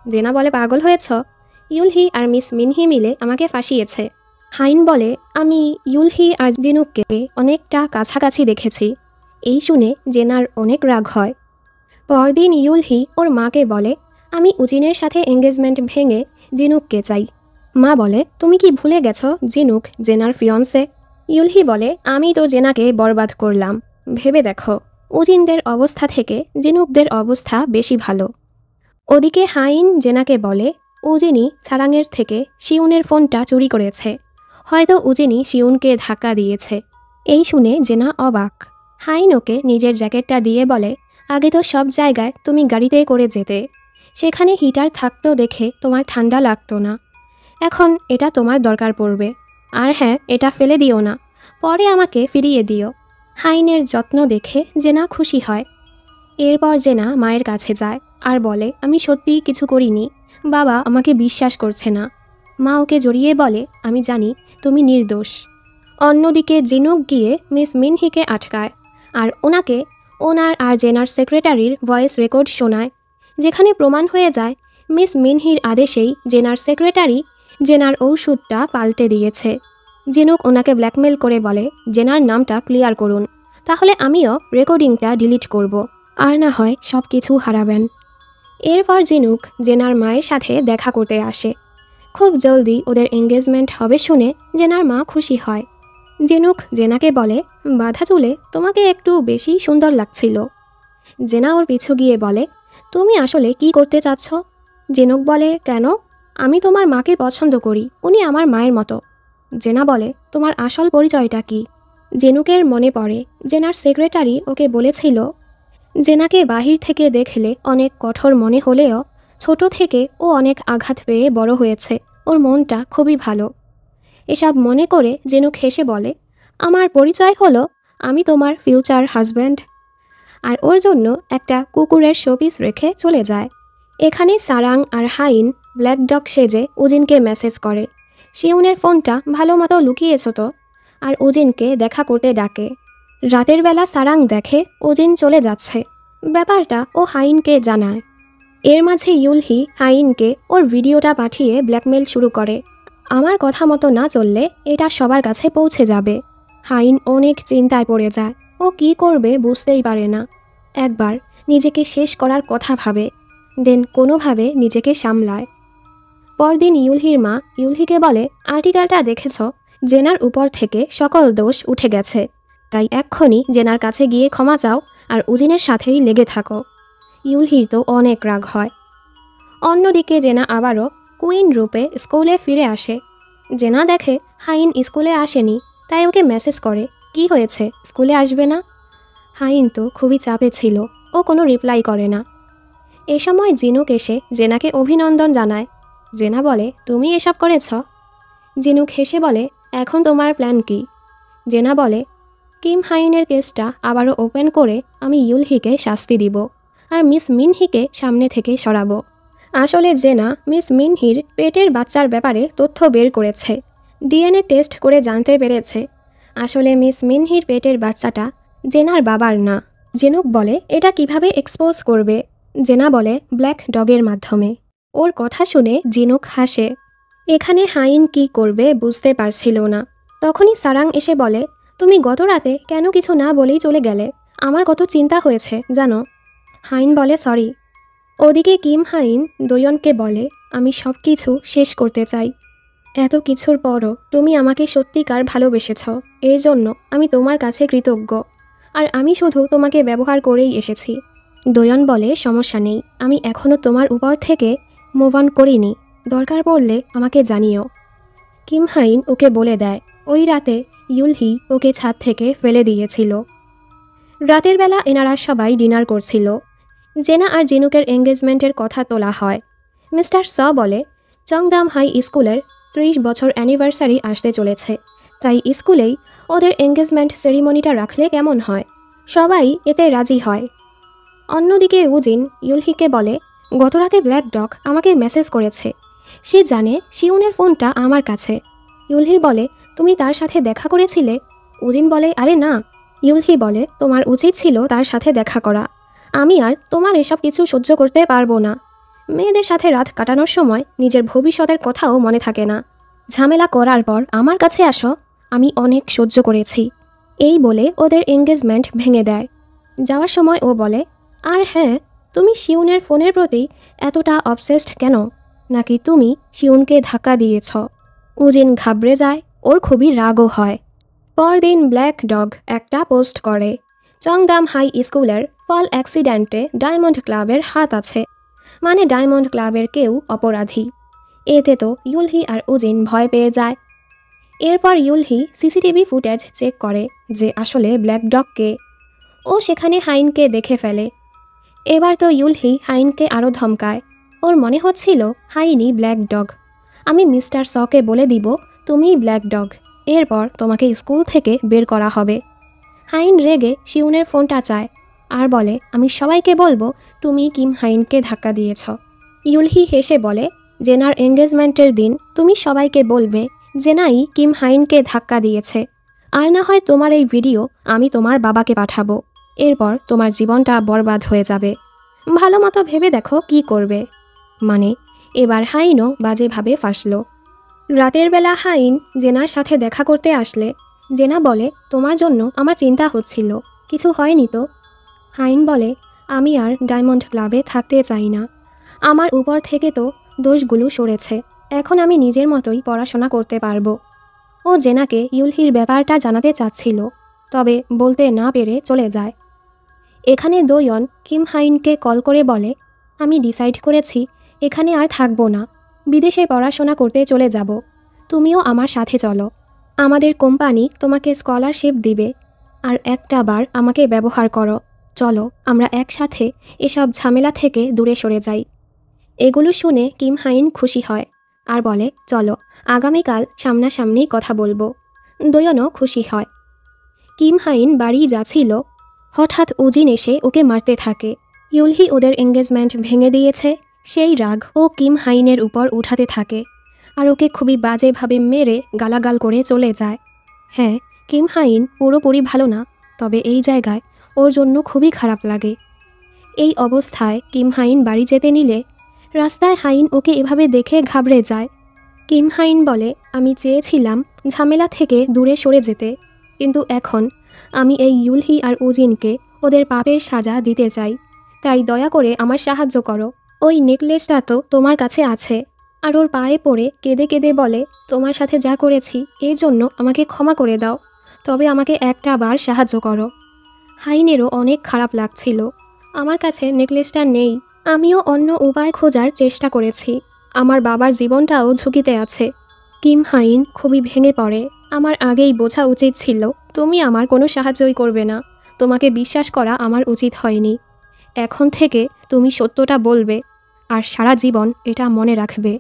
জেনা বলে, পাগল হয়েছ? ইউলহি আর মিস মিনহি মিলে আমাকে ফাঁসিয়েছে। হাইন বলে, আমি ইউলহি আর জিনুককে অনেকটা কাছাকাছি দেখেছি। এই শুনে জেনার অনেক রাগ হয়। পরদিন ইউলহি ওর মাকে বলে, আমি উজিনের সাথে এঙ্গেজমেন্ট ভেঙে জিনুককে চাই। মা বলে, তুমি কি ভুলে গেছো জিনুক জেনার ফিয়ন্সে? ইউলহি বলে, আমি তো জেনাকে বরবাদ করলাম। ভেবে দেখো, উজিনদের অবস্থা থেকে জিনুকদের অবস্থা বেশি ভালো। ওদিকে হাইন জেনাকে বলে, উজিনি সারাংয়ের থেকে শিউনের ফোনটা চুরি করেছে। হয়তো উজিনি শিউনকে ধাক্কা দিয়েছে। এই শুনে জেনা অবাক। হাইন ওকে নিজের জ্যাকেটটা দিয়ে বলে, আগে তো সব জায়গায় তুমি গাড়িতে করে যেতে, সেখানে হিটার থাকতো দেখে তোমার ঠান্ডা লাগতো না। এখন এটা তোমার দরকার পড়বে। আর হ্যাঁ, এটা ফেলে দিও না, পরে আমাকে ফিরিয়ে দিও। হাইনের যত্ন দেখে জেনা খুশি হয়। এরপর জেনা মায়ের কাছে যায় আর বলে, আমি সত্যিই কিছু করিনি, বাবা আমাকে বিশ্বাস করছে না। মা ওকে জড়িয়ে বলে, আমি জানি তুমি নির্দোষ। অন্যদিকে জিনুক গিয়ে মিস মিনহিকে আটকায় আর ওনাকে ওনার আর জেনার সেক্রেটারির ভয়েস রেকর্ড শোনায়, যেখানে প্রমাণ হয়ে যায় মিস মিনহির আদেশেই জেনার সেক্রেটারি জেনার ঔষধটা পাল্টে দিয়েছে। জিনুক ওনাকে ব্ল্যাকমেল করে বলে, জেনার নামটা ক্লিয়ার করুন, তাহলে আমিও রেকর্ডিংটা ডিলিট করব, আর না হয় সব কিছু হারাবেন। এরপর জিনুক জেনার মায়ের সাথে দেখা করতে আসে। খুব জলদি ওদের এঙ্গেজমেন্ট হবে শুনে জেনার মা খুশি হয়। জিনুক জেনাকে বলে, বাঁধা চুলে তোমাকে একটু বেশি সুন্দর লাগছিল। জেনা ওর পিছু গিয়ে বলে, তুমি আসলে কি করতে চাচ্ছ? জিনুক বলে, কেন? আমি তোমার মাকে পছন্দ করি, উনি আমার মায়ের মতো। জেনা বলে, তোমার আসল পরিচয়টা কি? জিনুকের মনে পড়ে জেনার সেক্রেটারি ওকে বলেছিল জেনাকে বাহির থেকে দেখলে অনেক কঠোর মনে হলেও ছোট থেকে ও অনেক আঘাত পেয়ে বড় হয়েছে, ওর মনটা খুবই ভালো। এসব মনে করে জিনুক হেসে বলে, আমার পরিচয় হলো আমি তোমার ফিউচার হাজব্যান্ড। আর ওর জন্য একটা কুকুরের শোপিস রেখে চলে যায়। এখানে সারাং আর হাইন ব্ল্যাক ডগ সেজে উজিনকে মেসেজ করে, শিউনের ফোনটা ভালো মতো লুকিয়েছ তো? আর উজিনকে দেখা করতে ডাকে। রাতের বেলা সারাং দেখে উজিন চলে যাচ্ছে, ব্যাপারটা ও হাইনকে জানায়। এর মাঝে ইউলহি হাইনকে ওর ভিডিওটা পাঠিয়ে ব্ল্যাকমেল শুরু করে, আমার কথা মতো না চললে এটা সবার কাছে পৌঁছে যাবে। হাইন অনেক চিন্তায় পড়ে যায়, ও কি করবে বুঝতেই পারে না। একবার নিজেকে শেষ করার কথা ভাবে, দেন কোনোভাবে নিজেকে সামলায়। পরদিন ইউলহির মা ইউলহিকে বলে, আর্টিকেলটা দেখেছ? জেনার উপর থেকে সকল দোষ উঠে গেছে, তাই এক্ষুনি জেনার কাছে গিয়ে ক্ষমা চাও আর উজিনের সাথেই লেগে থাকো। ইউলহির তো অনেক রাগ হয়। অন্যদিকে জেনা আবারও কুইন রূপে স্কুলে ফিরে আসে। জেনা দেখে হাইন স্কুলে আসেনি, তাই ওকে মেসেজ করে, কি হয়েছে, স্কুলে আসবে না? হাইন তো খুবই চাপে ছিল, ও কোনো রিপ্লাই করে না। এ সময় জিনুক এসে জেনাকে অভিনন্দন জানায়। জেনা বলে, তুমি এসব করেছ? জিনুক হেসে বলে, এখন তোমার প্ল্যান কি? জেনা বলে, কিম হাইনের কেসটা আবারও ওপেন করে আমি ইউলহিকে শাস্তি দিব আর মিস মিনহিকে সামনে থেকে সরাবো। আসলে জেনা মিস মিনহির পেটের বাচ্চার ব্যাপারে তথ্য বের করেছে। ডিএনএ টেস্ট করে জানতে পেরেছে আসলে মিস মিনহির পেটের বাচ্চাটা জেনার বাবার না। জিনুক বলে, এটা কিভাবে এক্সপোজ করবে? জেনা বলে, ব্ল্যাক ডগের মাধ্যমে। ওর কথা শুনে জিনুক হাসে। এখানে হাইন কি করবে বুঝতে পারছিল না। তখনই সারাং এসে বলে, তুমি গত রাতে কেন কিছু না বলেই চলে গেলে? আমার কত চিন্তা হয়েছে জানো। হাইন বলে, সরি। ওদিকে কিম হাইন দোয়নকে বলে, আমি সব কিছু শেষ করতে চাই। এত কিছুর পরও তুমি আমাকে সত্যিকার ভালোবেসেছ, এর জন্য আমি তোমার কাছে কৃতজ্ঞ। আর আমি শুধু তোমাকে ব্যবহার করেই এসেছি। দোয়ন বলে, সমস্যা নেই, আমি এখনও তোমার উপর থেকে মুভ অন করিনি, দরকার পড়লে আমাকে জানিও। কিম হাইন ওকে বলে দেয় ওই রাতে ইউলহি ওকে ছাদ থেকে ফেলে দিয়েছিল। রাতের বেলা এনারা সবাই ডিনার করছিল। জেনা আর জিনুকের এঙ্গেজমেন্টের কথা তোলা হয়। মিস্টার স বলে, চংদাম হাই স্কুলের 30 বছর অ্যানিভার্সারি আসতে চলেছে, তাই স্কুলেই ওদের এঙ্গেজমেন্ট সেরিমনিটা রাখলে কেমন হয়। সবাই এতে রাজি হয়। অন্যদিকে উজিন ইউলহিকে বলে, গতরাতে ব্ল্যাক ডগ আমাকে মেসেজ করেছে, সে জানে শিউনের ফোনটা আমার কাছে। ইউলহি বলে, তুমি তার সাথে দেখা করেছিলে? উজিন বলে, আরে না। ইউলহি বলে, তোমার উচিত ছিল তার সাথে দেখা করা। আমি আর তোমার এসব কিছু সহ্য করতে পারবো না। মেয়েদের সাথে রাত কাটানোর সময় নিজের ভবিষ্যতের কথাও মনে থাকে না। ঝামেলা করার পর আমার কাছে আসো, আমি অনেক সহ্য করেছি। এই বলে ওদের এঙ্গেজমেন্ট ভেঙে দেয়। যাওয়ার সময় ও বলে, আর হ্যাঁ, তুমি শিউনের ফোনের প্রতি এতটা অবসেসড কেন? নাকি তুমি শিউনকে ধাক্কা দিয়েছ? উজিন ঘাবড়ে যায়, ওর খুবই রাগও হয়। পরদিন ব্ল্যাক ডগ একটা পোস্ট করে, চংদাম হাই স্কুলের ফল অ্যাক্সিডেন্টে ডায়মন্ড ক্লাবের হাত আছে, মানে ডায়মন্ড ক্লাবের কেউ অপরাধী। এতে তো ইউলহি আর উজিন ভয় পেয়ে যায়। এরপর ইউলহি সিসিটিভি ফুটেজ চেক করে যে আসলে ব্ল্যাক ডগকে। ও সেখানে হাইনকে দেখে ফেলে। এবার তো ইউলহি হাইনকে আরও ধমকায়। ওর মনে হচ্ছিল হাইনই ব্ল্যাক ডগ। আমি মিস্টার সকে বলে দিব তুমিই ব্ল্যাক ডগ, এরপর তোমাকে স্কুল থেকে বের করা হবে। হাইন রেগে শিউনের ফোনটা চায় আর বলে, আমি সবাইকে বলবো তুমি কিম হাইনকে ধাক্কা দিয়েছ। ইউলহি হেসে বলে, জেনার এঙ্গেজমেন্টের দিন তুমি সবাইকে বলবে জেনাই কিম হাইনকে ধাক্কা দিয়েছে। আর না হয় তোমার এই ভিডিও আমি তোমার বাবাকে পাঠাবো। এরপর তোমার জীবনটা বরবাদ হয়ে যাবে। ভালো মতো ভেবে দেখো কি করবে। মানে এবার হাইনও বাজেভাবে ফাঁসল। রাতের বেলা হাইন জেনার সাথে দেখা করতে আসলে জেনা বলে, তোমার জন্য আমার চিন্তা হচ্ছিল, কিছু হয়নি তো? হাইন বলে, আমি আর ডায়মন্ড ক্লাবে থাকতে চাই না। আমার উপর থেকে তো দোষগুলো সরেছে, এখন আমি নিজের মতোই পড়াশোনা করতে পারবো। ও জেনাকে ইউলহির ব্যাপারটা জানাতে চাচ্ছিল, তবে বলতে না পেরে চলে যায়। এখানে দোয়ন কিম হাইনকে কল করে বলে, আমি ডিসাইড করেছি এখানে আর থাকবো না, বিদেশে পড়াশোনা করতে চলে যাব। তুমিও আমার সাথে চলো। আমাদের কোম্পানি তোমাকে স্কলারশিপ দিবে। আর একটা বার আমাকে ব্যবহার করো। চলো আমরা একসাথে এসব ঝামেলা থেকে দূরে সরে যাই। এগুলো শুনে কিম হাইন খুশি হয় আর বলে, চলো আগামীকাল সামনাসামনি কথা বলবো। দোয়নও খুশি হয়। কিম হাইন বাড়ি যাচ্ছিল, হঠাৎ উজিন এসে ওকে মারতে থাকে। ইউলহি ওদের এঙ্গেজমেন্ট ভেঙে দিয়েছে, সেই রাগ ও কিম হাইনের উপর উঠাতে থাকে আর ওকে খুবই বাজেভাবে মেরে গালাগাল করে চলে যায়। হ্যাঁ, কিম হাইন পুরোপুরি ভালো না, তবে এই জায়গায় ওর জন্য খুবই খারাপ লাগে। এই অবস্থায় কিম হাইন বাড়ি যেতে নিলে রাস্তায় হাইন ওকে এভাবে দেখে ঘাবড়ে যায়। কিম হাইন বলে, আমি চেয়েছিলাম ঝামেলা থেকে দূরে সরে যেতে, কিন্তু এখন আমি এই ইউলহি আর উজিনকে ওদের পাপের সাজা দিতে চাই, তাই দয়া করে আমার সাহায্য করো। ওই নেকলেসটা তো তোমার কাছে আছে। আর ওর পায়ে পড়ে কেঁদে কেঁদে বলে, তোমার সাথে যা করেছি এর জন্য আমাকে ক্ষমা করে দাও, তবে আমাকে একটা বার সাহায্য করো। হাইনেরও অনেক খারাপ লাগছিল। আমার কাছে নেকলেসটা নেই, আমিও অন্য উপায় খোঁজার চেষ্টা করেছি, আমার বাবার জীবনটাও ঝুঁকিতে আছে। কিম হাইন খুবই ভেঙে পড়ে। আমার আগেই বোঝা উচিত ছিল তুমি আমার কোনো সাহায্যই করবে না, তোমাকে বিশ্বাস করা আমার উচিত হয়নি। এখন থেকে তুমি সত্যটা বলবে আর সারা জীবন এটা মনে রাখবে।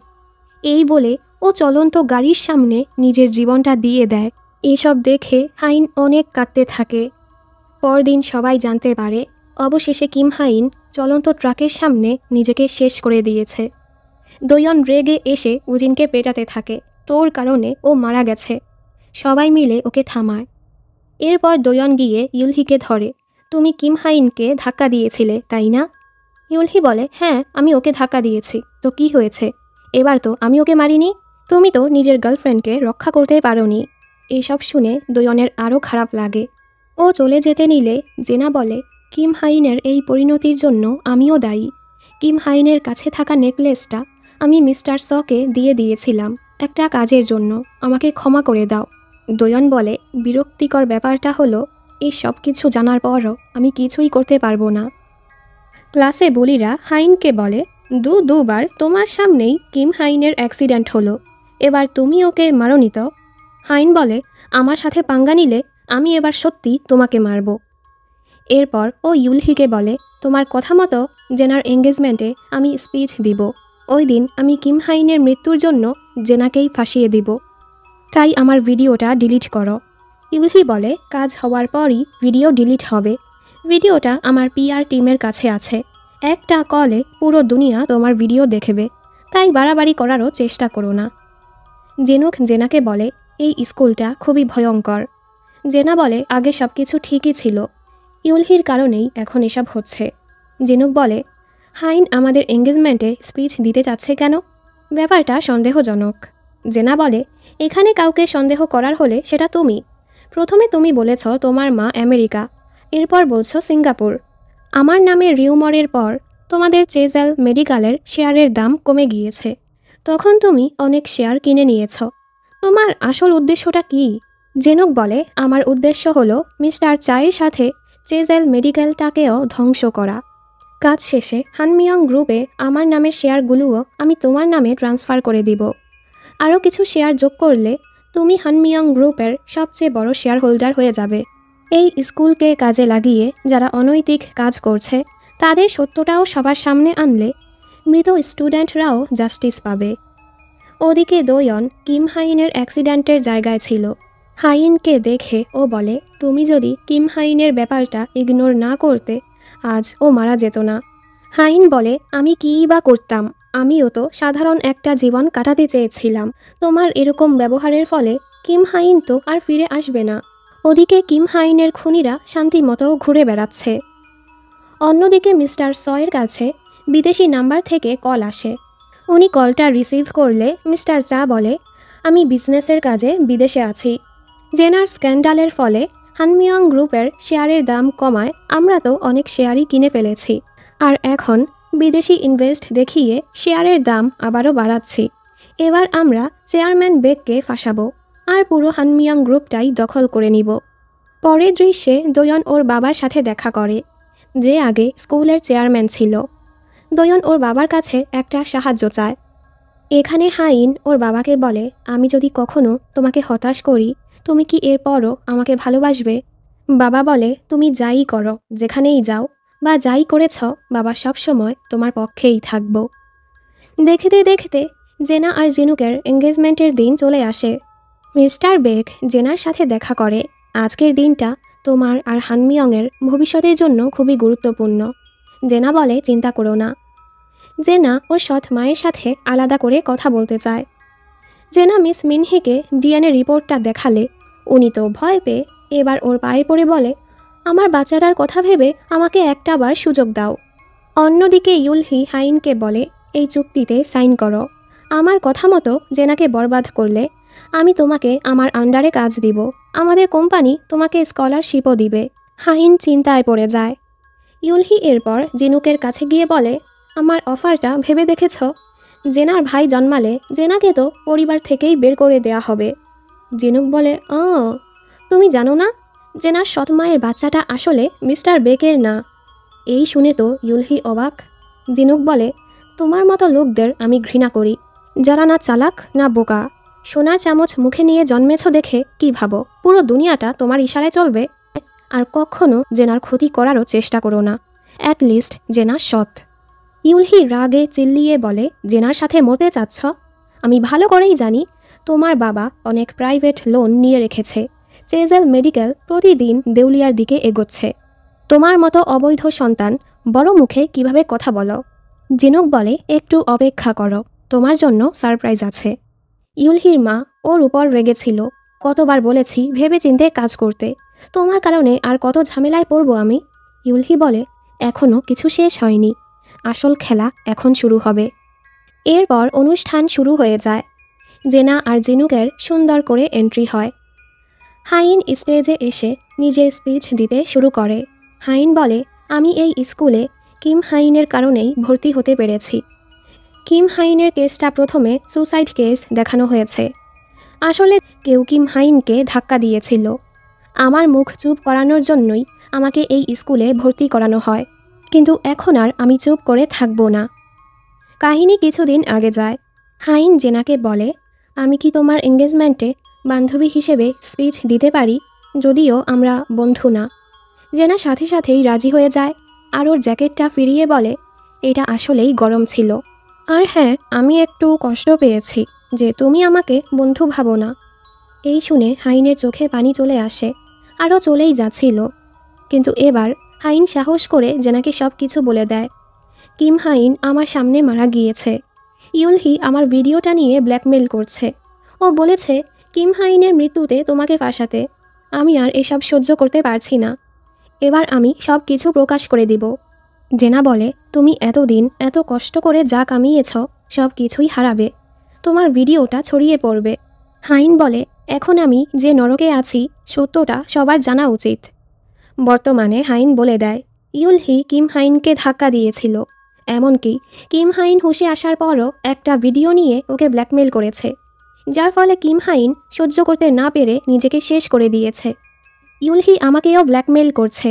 এই বলে ও চলন্ত গাড়ির সামনে নিজের জীবনটা দিয়ে দেয়। এসব দেখে হাইন অনেক কাঁদতে থাকে। পরদিন সবাই জানতে পারে অবশেষে কিম হাইন চলন্ত ট্রাকের সামনে নিজেকে শেষ করে দিয়েছে। দোয়ন রেগে এসে উজিনকে পেটাতে থাকে, তোর কারণে ও মারা গেছে। সবাই মিলে ওকে থামায়। এরপর দোয়ন গিয়ে ইউলহিকে ধরে, তুমি কিম হাইনকে ধাক্কা দিয়েছিলে তাই না? ইউলহি বলে, হ্যাঁ আমি ওকে ধাক্কা দিয়েছি, তো কি হয়েছে? এবার তো আমি ওকে মারিনি, তুমি তো নিজের গার্লফ্রেন্ডকে রক্ষা করতে পারোনি। এসব শুনে দোয়নের আরও খারাপ লাগে। ও চলে যেতে নিলে জেনা বলে, কিম হাইনের এই পরিণতির জন্য আমিও দায়ী। কিম হাইনের কাছে থাকা নেকলেসটা আমি মিস্টার সকে দিয়ে দিয়েছিলাম একটা কাজের জন্য, আমাকে ক্ষমা করে দাও। দোয়ন বলে, বিরক্তিকর ব্যাপারটা হলো এই সব কিছু জানার পরও আমি কিছুই করতে পারবো না। ক্লাসে বুলিরা হাইনকে বলে, দুবার তোমার সামনেই কিম হাইনের অ্যাক্সিডেন্ট হলো, এবার তুমি ওকে মারোনি তো? হাইন বলে, আমার সাথে পাঙ্গা নিলে আমি এবার সত্যি তোমাকে মারব। এরপর ও ইউলহিকে বলে, তোমার কথা মতো জেনার এঙ্গেজমেন্টে আমি স্পিচ দিব, ওই দিন আমি কিম হাইনের মৃত্যুর জন্য জেনাকেই ফাঁসিয়ে দিব। তাই আমার ভিডিওটা ডিলিট করো। ইউলহি বলে কাজ হওয়ার পরই ভিডিও ডিলিট হবে। ভিডিওটা আমার পিআর টিমের কাছে আছে। একটা কলে পুরো দুনিয়া তোমার ভিডিও দেখবে, তাই বাড়াবাড়ি করারও চেষ্টা করো না। জেনুক জেনাকে বলে এই স্কুলটা খুবই ভয়ঙ্কর। জেনা বলে আগে সব কিছু ঠিকই ছিল, ইউলহির কারণেই এখন এসব হচ্ছে। জেনুক বলে হাইন আমাদের এঙ্গেজমেন্টে স্পিচ দিতে চাচ্ছে কেন? ব্যাপারটা সন্দেহজনক। জেনা বলে এখানে কাউকে সন্দেহ করার হলে সেটা তুমি। প্রথমে তুমি বলেছ তোমার মা আমেরিকা, এরপর বলছো সিঙ্গাপুর। আমার নামে রিউমরের পর তোমাদের চেজাল মেডিকেলের শেয়ারের দাম কমে গিয়েছে। তখন তুমি অনেক শেয়ার কিনে নিয়েছ। তোমার আসল উদ্দেশ্যটা কী? জেনুক বলে আমার উদ্দেশ্য হলো মিস্টার চায়ের সাথে চেজাল মেডিকেলটাকেও ধ্বংস করা। কাজ শেষে হানমিয়ং গ্রুপে আমার নামের শেয়ারগুলোও আমি তোমার নামে ট্রান্সফার করে দিব। আরও কিছু শেয়ার যোগ করলে তুমি হানমিয়ং গ্রুপের সবচেয়ে বড় শেয়ার হোল্ডার হয়ে যাবে। এই স্কুলকে কাজে লাগিয়ে যারা অনৈতিক কাজ করছে তাদের সত্যটাও সবার সামনে আনলে মৃত স্টুডেন্টরাও জাস্টিস পাবে। ওদিকে দোয়ন কিম হাইনের অ্যাক্সিডেন্টের জায়গায় ছিল। হাইনকে দেখে ও বলে তুমি যদি কিম হাইনের ব্যাপারটা ইগনোর না করতে আজ ও মারা যেত না। হাইন বলে আমি কীই বা করতাম, আমিও তো সাধারণ একটা জীবন কাটাতে চেয়েছিলাম। তোমার এরকম ব্যবহারের ফলে কিম হাইন তো আর ফিরে আসবে না। ওদিকে কিম হাইনের খুনিরা শান্তিমতো ঘুরে বেড়াচ্ছে। অন্যদিকে মিস্টার সয়ের কাছে বিদেশি নাম্বার থেকে কল আসে। উনি কলটা রিসিভ করলে মিস্টার চা বলে আমি বিজনেসের কাজে বিদেশে আছি। জেনার স্ক্যান্ডালের ফলে হানমিয়ং গ্রুপের শেয়ারের দাম কমায় আমরা তো অনেক শেয়ারই কিনে ফেলেছি, আর এখন বিদেশি ইনভেস্ট দেখিয়ে শেয়ারের দাম আবারও বাড়াচ্ছি। এবার আমরা চেয়ারম্যান বেগকে ফাঁসাবো আর পুরো হানমিয়ং গ্রুপটাই দখল করে নিব। পরের দৃশ্যে দোয়ন ওর বাবার সাথে দেখা করে, যে আগে স্কুলের চেয়ারম্যান ছিল। দোয়ন ওর বাবার কাছে একটা সাহায্য চায়। এখানে হাইন ওর বাবাকে বলে আমি যদি কখনো তোমাকে হতাশ করি তুমি কি এরপরও আমাকে ভালোবাসবে? বাবা বলে তুমি যাই করো, যেখানেই যাও বা যাই করেছ, বাবা সবসময় তোমার পক্ষেই থাকব। দেখতে দেখতে জেনা আর জিনুকের এঙ্গেজমেন্টের দিন চলে আসে। মিস্টার বেগ জেনার সাথে দেখা করে আজকের দিনটা তোমার আর হানমিয়ংয়ের ভবিষ্যতের জন্য খুবই গুরুত্বপূর্ণ। জেনা বলে চিন্তা করো না। জেনা ওর সৎ মায়ের সাথে আলাদা করে কথা বলতে চায়। জেনা মিস মিনহিকে ডিএনএ রিপোর্টটা দেখালে উনি তো ভয় পেয়ে এবার ওর পায়ে পড়ে বলে আমার বাচ্চাটার কথা ভেবে আমাকে একটাবার সুযোগ দাও। অন্যদিকে ইউলহি হাইনকে বলে এই চুক্তিতে সাইন করো। আমার কথা মতো জেনাকে বরবাদ করলে আমি তোমাকে আমার আন্ডারে কাজ দিব, আমাদের কোম্পানি তোমাকে স্কলারশিপও দিবে। হাইন চিন্তায় পড়ে যায়। ইউলহি এরপর জিনুকের কাছে গিয়ে বলে আমার অফারটা ভেবে দেখেছ? জেনার ভাই জন্মালে জেনাকে তো পরিবার থেকেই বের করে দেয়া হবে। জিনুক বলে তুমি জানো না জেনার সৎমায়ের বাচ্চাটা আসলে মিস্টার বেকের না। এই শুনে তো ইউলহি অবাক। জিনুক বলে তোমার মতো লোকদের আমি ঘৃণা করি, যারা না চালাক না বোকা। সোনার চামচ মুখে নিয়ে জন্মেছ দেখে কি ভাবো পুরো দুনিয়াটা তোমার ইশারায় চলবে? আর কখনো জেনার ক্ষতি করারও চেষ্টা করো না, অ্যাটলিস্ট জেনা সৎ। ইউলহি রাগে চিল্লিয়ে বলে জেনার সাথে মরতে চাচ্ছ? আমি ভালো করেই জানি তোমার বাবা অনেক প্রাইভেট লোন নিয়ে রেখেছে। চেজাল মেডিকেল প্রতিদিন দেউলিয়ার দিকে এগোচ্ছে। তোমার মতো অবৈধ সন্তান বড় মুখে কিভাবে কথা বলো? জিনুক বলে একটু অপেক্ষা করো, তোমার জন্য সারপ্রাইজ আছে। ইউলহির মা ওর উপর রেগেছিল। কতবার বলেছি ভেবে চিন্তে কাজ করতে, তোমার কারণে আর কত ঝামেলায় পড়ব আমি। ইউলহি বলে এখনও কিছু শেষ হয়নি, আসল খেলা এখন শুরু হবে। এরপর অনুষ্ঠান শুরু হয়ে যায়। জেনা আর জিনুকের সুন্দর করে এন্ট্রি হয়। হাইন স্টেজে এসে নিজের স্পিচ দিতে শুরু করে। হাইন বলে আমি এই স্কুলে কিম হাইনের কারণেই ভর্তি হতে পেরেছি। কিম হাইনের কেসটা প্রথমে সুসাইড কেস দেখানো হয়েছে, আসলে কেউ কিম হাইনকে ধাক্কা দিয়েছিল। আমার মুখ চুপ করানোর জন্যই আমাকে এই স্কুলে ভর্তি করানো হয়, কিন্তু এখন আর আমি চুপ করে থাকবো না। কাহিনী কিছুদিন আগে যায়। হাইন জেনাকে বলে আমি কি তোমার এঙ্গেজমেন্টে বান্ধবী হিসেবে স্পিচ দিতে পারি, যদিও আমরা বন্ধু না। জেনা সাথে সাথেই রাজি হয়ে যায় আর ওর জ্যাকেটটা ফিরিয়ে বলে এটা আসলেই গরম ছিল। আর হ্যাঁ, আমি একটু কষ্ট পেয়েছি যে তুমি আমাকে বন্ধু ভাবো না। এই শুনে হাইনের চোখে পানি চলে আসে, আরও চলেই যাচ্ছিল। কিন্তু এবার হাইন সাহস করে জেনাকে সব কিছু বলে দেয়। কিম হাইন আমার সামনে মারা গিয়েছে। ইউলহি আমার ভিডিওটা নিয়ে ব্ল্যাকমেল করছে। ও বলেছে কিম হাইনের মৃত্যুতে তোমাকে ফাঁসাতে। আমি আর এসব সহ্য করতে পারছি না। এবার আমি সব কিছু প্রকাশ করে দিব। জেনা বলে, তুমি এতদিন এত কষ্ট করে যা কামিয়েছ সব কিছুই হারাবে। তোমার ভিডিওটা ছড়িয়ে পড়বে। হাইন বলে, এখন আমি যে নরকে আছি সত্যটা সবার জানা উচিত। বর্তমানে হাইন বলে দেয় ইউলহি কিম হাইনকে ধাক্কা দিয়েছিল। এমনকি কিম হাইন হুঁশে আসার পরও একটা ভিডিও নিয়ে ওকে ব্ল্যাকমেল করেছে, যার ফলে কিম হাইন সহ্য করতে না পেরে নিজেকে শেষ করে দিয়েছে। ইউলহি আমাকেও ব্ল্যাকমেল করছে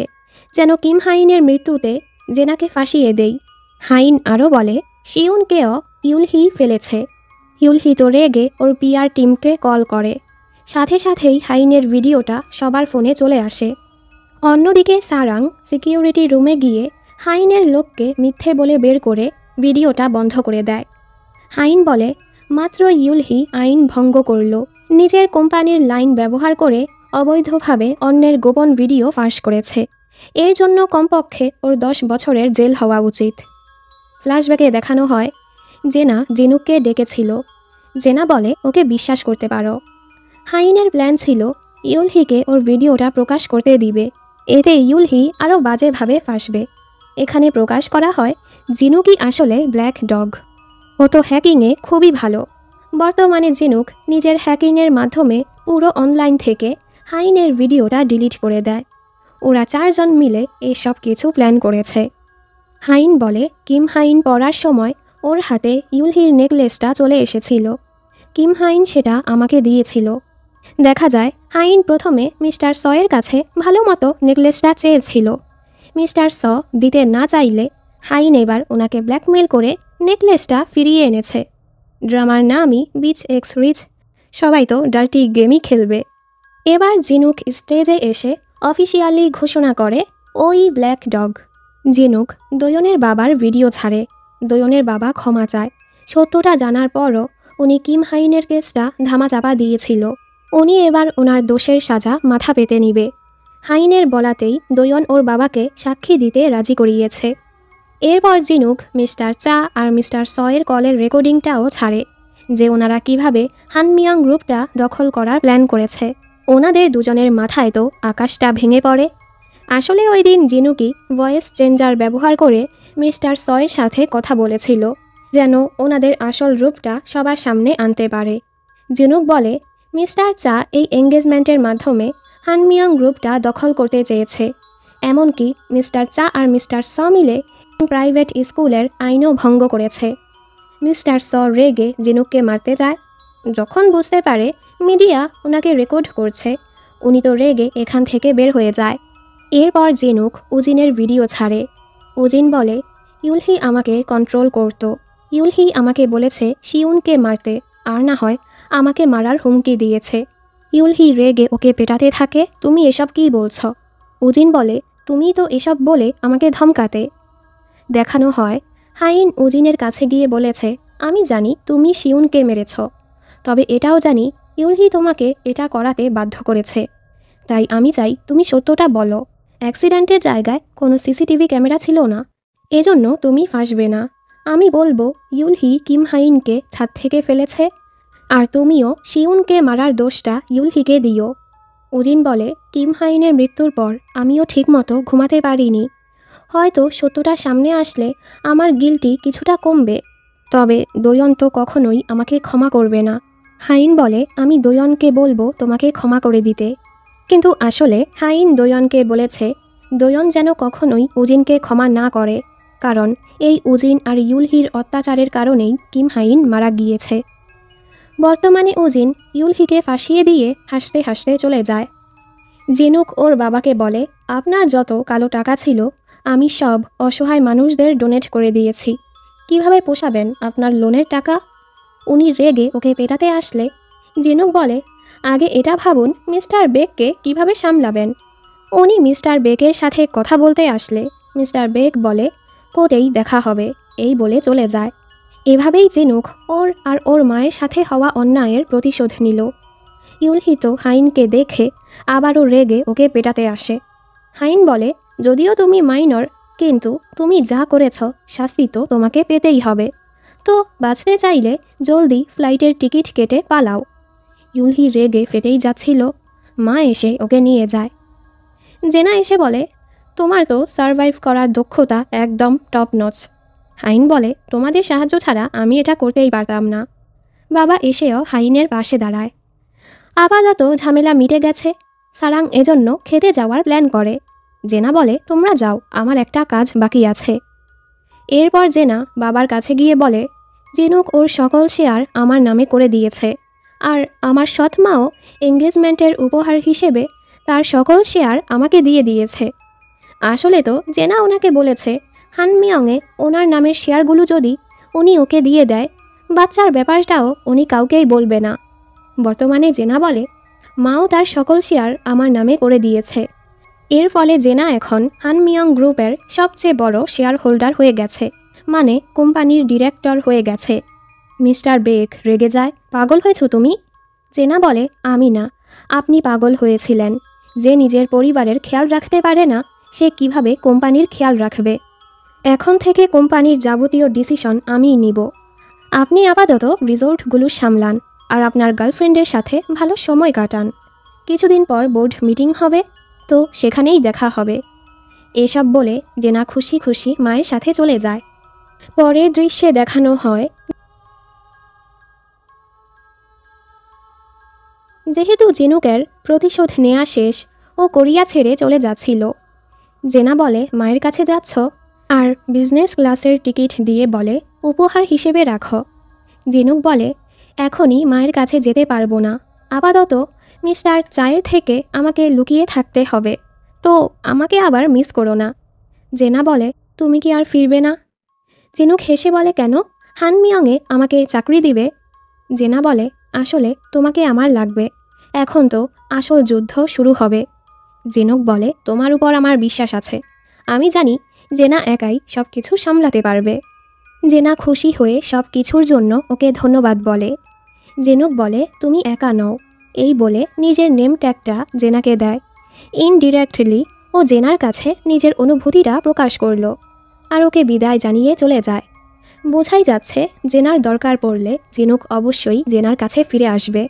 যেন কিম হাইনের মৃত্যুতে জেনাকে ফাঁসিয়ে দেই। হাইন আরও বলে শিউনকেও ইউলহি ফেলেছে। ইউলহি তো রেগে ওর পিআর টিমকে কল করে। সাথে সাথেই হাইনের ভিডিওটা সবার ফোনে চলে আসে। অন্যদিকে সারাং সিকিউরিটি রুমে গিয়ে হাইনের লোককে মিথ্যে বলে বের করে ভিডিওটা বন্ধ করে দেয়। হাইন বলে, মাত্র ইউলহি আইন ভঙ্গ করল, নিজের কোম্পানির লাইন ব্যবহার করে অবৈধভাবে অন্যের গোপন ভিডিও ফাঁস করেছে। এর জন্য কমপক্ষে ওর 10 বছরের জেল হওয়া উচিত। ফ্ল্যাশব্যাকে দেখানো হয় জেনা জিনুককে ডেকেছিল। জেনা বলে ওকে বিশ্বাস করতে পারো। হাইনের প্ল্যান ছিল ইউলহিকে ওর ভিডিওটা প্রকাশ করতে দিবে, এতে ইউলহি আরও বাজেভাবে ফাঁসবে। এখানে প্রকাশ করা হয় জিনুকই আসলে ব্ল্যাক ডগ। ও তো হ্যাকিংয়ে খুবই ভালো। বর্তমানে জিনুক নিজের হ্যাকিংয়ের মাধ্যমে পুরো অনলাইন থেকে হাইনের ভিডিওটা ডিলিট করে দেয়। ওরা 4 জন মিলে এসব কিছু প্ল্যান করেছে। হাইন বলে কিম হাইন পড়ার সময় ওর হাতে ইউলহির নেকলেসটা চলে এসেছিল। কিম হাইন সেটা আমাকে দিয়েছিল। দেখা যায় হাইন প্রথমে মিস্টার সয়ের কাছে ভালো মতো নেকলেসটা চেয়েছিল। মিস্টার স দিতে না চাইলে হাইন এবার ওনাকে ব্ল্যাকমেল করে নেকলেসটা ফিরিয়ে এনেছে। ড্রামার নামই বিচ এক্স রিচ। সবাই তো ডার্টি গেমই খেলবে। এবার জিনুক স্টেজে এসে অফিসিয়ালি ঘোষণা করে ওই ব্ল্যাক ডগ। জিনুক দোয়নের বাবার ভিডিও ছাড়ে। দোয়নের বাবা ক্ষমা চায়। সত্যটা জানার পরও উনি কিম হাইনের কেসটা ধামাচাপা দিয়েছিল। উনি এবার ওনার দোষের সাজা মাথা পেতে নিবে। হাইনের বলাতেই দোয়ন ওর বাবাকে সাক্ষী দিতে রাজি করিয়েছে। এরপর জিনুক মিস্টার চা আর মিস্টার সয়ের কলের রেকর্ডিংটাও ছাড়ে, যে ওনারা কিভাবে হানমিয়াং গ্রুপটা দখল করার প্ল্যান করেছে। ওনাদের দুজনের মাথায় তো আকাশটা ভেঙে পড়ে। আসলে ওই দিন জিনুকি ভয়েস চেঞ্জার ব্যবহার করে মিস্টার সয়ের সাথে কথা বলেছিল, যেন ওনাদের আসল রূপটা সবার সামনে আনতে পারে। জিনুক বলে মিস্টার চা এই এঙ্গেজমেন্টের মাধ্যমে হানমিয়াং গ্রুপটা দখল করতে চেয়েছে। এমনকি মিস্টার চা আর মিস্টার স মিলে প্রাইভেট স্কুলের আইনও ভঙ্গ করেছে। মিস্টার স রেগে জিনুককে মারতে যায়। যখন বুঝতে পারে মিডিয়া ওনাকে রেকর্ড করছে, উনি তো রেগে এখান থেকে বের হয়ে যায়। এরপর জিনুক উজিনের ভিডিও ছাড়ে। উজিন বলে ইউলহি আমাকে কন্ট্রোল করত। ইউলহি আমাকে বলেছে শিউনকে মারতে, আর না হয় আমাকে মারার হুমকি দিয়েছে। ইউলহি রেগে ওকে পেটাতে থাকে। তুমি এসব কী বলছ? উজিন বলে তুমি তো এসব বলে আমাকে ধমকাতে। দেখানো হয় হাইন উজিনের কাছে গিয়ে বলেছে আমি জানি তুমি শিউনকে মেরেছ, তবে এটাও জানি ইউলহি তোমাকে এটা করাতে বাধ্য করেছে। তাই আমি চাই তুমি সত্যটা বলো। অ্যাক্সিডেন্টের জায়গায় কোনো সিসিটিভি ক্যামেরা ছিল না, এজন্য তুমি ফাঁসবে না। আমি বলবো ইউলহি কিম হাইনকে ছাদ থেকে ফেলেছে, আর তুমিও শিউনকে মারার দোষটা ইউলহিকে দিও। উজিন বলে কিম হাইনের মৃত্যুর পর আমিও ঠিকমতো ঘুমাতে পারিনি। হয়তো সত্যটা সামনে আসলে আমার গিল্টি কিছুটা কমবে, তবে দোয়ন তো কখনোই আমাকে ক্ষমা করবে না। হাইন বলে আমি দোয়নকে বলবো তোমাকে ক্ষমা করে দিতে। কিন্তু আসলে হাইন দোয়নকে বলেছে দোয়ন যেন কখনোই উজিনকে ক্ষমা না করে, কারণ এই উজিন আর ইউলহির অত্যাচারের কারণেই কিম হাইন মারা গিয়েছে। বর্তমানে উজিন ইউলহিকে ফাঁসিয়ে দিয়ে হাসতে হাসতে চলে যায়। জিনুক ওর বাবাকে বলে আপনার যত কালো টাকা ছিল আমি সব অসহায় মানুষদের ডোনেট করে দিয়েছি, কিভাবে পোষাবেন আপনার লোনের টাকা? উনি রেগে ওকে পেটাতে আসলে জিনুক বলে আগে এটা ভাবুন মিস্টার বেককে কিভাবে সামলাবেন। উনি মিস্টার বেকের সাথে কথা বলতে আসলে মিস্টার বেক বলে কোর্টেই দেখা হবে, এই বলে চলে যায়। এভাবেই জেনুক ওর আর ওর মায়ের সাথে হওয়া অন্যায়ের প্রতিশোধ নিল। ইউলহি তো হাইনকে দেখে আবারও রেগে ওকে পেটাতে আসে। হাইন বলে, যদিও তুমি মাইনর, কিন্তু তুমি যা করেছ শাস্তি তো তোমাকে পেতেই হবে। তো বাঁচতে চাইলে জলদি ফ্লাইটের টিকিট কেটে পালাও। ইউলহি রেগে ফেটেই যাচ্ছিল। মা এসে ওকে নিয়ে যায়। জেনা এসে বলে, তোমার তো সারভাইভ করার দক্ষতা একদম টপ নচ। হাইন বলে, তোমাদের সাহায্য ছাড়া আমি এটা করতেই পারতাম না। বাবা এসেও হাইনের পাশে দাঁড়ায়। আপাতত ঝামেলা মিটে গেছে। সারাং এজন্য খেতে যাওয়ার প্ল্যান করে। জেনা বলে, তোমরা যাও, আমার একটা কাজ বাকি আছে। এরপর জেনা বাবার কাছে গিয়ে বলে, জেনুক ওর সকল শেয়ার আমার নামে করে দিয়েছে, আর আমার সৎমাও এঙ্গেজমেন্টের উপহার হিসেবে তার সকল শেয়ার আমাকে দিয়ে দিয়েছে। আসলে তো জেনা ওনাকে বলেছে হানমিয়ংয়ে ওনার নামের শেয়ারগুলো যদি উনি ওকে দিয়ে দেয়, বাচ্চার ব্যাপারটাও উনি কাউকেই বলবে না। বর্তমানে জেনা বলে, মাও তার সকল শেয়ার আমার নামে করে দিয়েছে। এর ফলে জেনা এখন হানমিয়ং গ্রুপের সবচেয়ে বড় শেয়ার হোল্ডার হয়ে গেছে, মানে কোম্পানির ডিরেক্টর হয়ে গেছে। মিস্টার বেক রেগে যায়, পাগল হয়েছো তুমি? জেনা বলে, আমি না, আপনি পাগল হয়েছিলেন। যে নিজের পরিবারের খেয়াল রাখতে পারে না, সে কিভাবে কোম্পানির খেয়াল রাখবে? এখন থেকে কোম্পানির যাবতীয় ডিসিশন আমিই নিব। আপনি আপাতত রিসোর্টগুলো সামলান আর আপনার গার্লফ্রেন্ডের সাথে ভালো সময় কাটান। কিছুদিন পর বোর্ড মিটিং হবে, তো সেখানেই দেখা হবে। এসব বলে জেনা খুশি খুশি মায়ের সাথে চলে যায়। পরের দৃশ্যে দেখানো হয়, যেহেতু জেনুকের প্রতিশোধ নেওয়া শেষ, ও কোরিয়া ছেড়ে চলে যাচ্ছিল। জেনা বলে, মায়ের কাছে যাচ্ছ? আর বিজনেস ক্লাসের টিকিট দিয়ে বলে, উপহার হিসেবে রাখো। জেনুক বলে, এখনই মায়ের কাছে যেতে পারবো না, আপাতত মিস্টার চায়ের থেকে আমাকে লুকিয়ে থাকতে হবে, তো আমাকে আবার মিস করো না। জেনা বলে, তুমি কি আর ফিরবে না? জেনুক হেসে বলে, কেন? হানমিয়ংয়ে আমাকে চাকরি দিবে? জেনা বলে, আসলে তোমাকে আমার লাগবে, এখন তো আসল যুদ্ধ শুরু হবে। জেনুক বলে, তোমার উপর আমার বিশ্বাস আছে, আমি জানি জেনা একাই সব কিছু সামলাতে পারবে। জেনা খুশি হয়ে সব কিছুর জন্য ওকে ধন্যবাদ বলে। জেনুক বলে, তুমি একা নও, এই বলে নিজের নেম ট্যাগটা জেনাকে দেয়। ইনডিরেক্টলি ও জেনার কাছে নিজের অনুভূতিটা প্রকাশ করল আর ওকে বিদায় জানিয়ে চলে যায়। বোঝাই যাচ্ছে জেনার দরকার পড়লে জেনুক অবশ্যই জেনার কাছে ফিরে আসবে।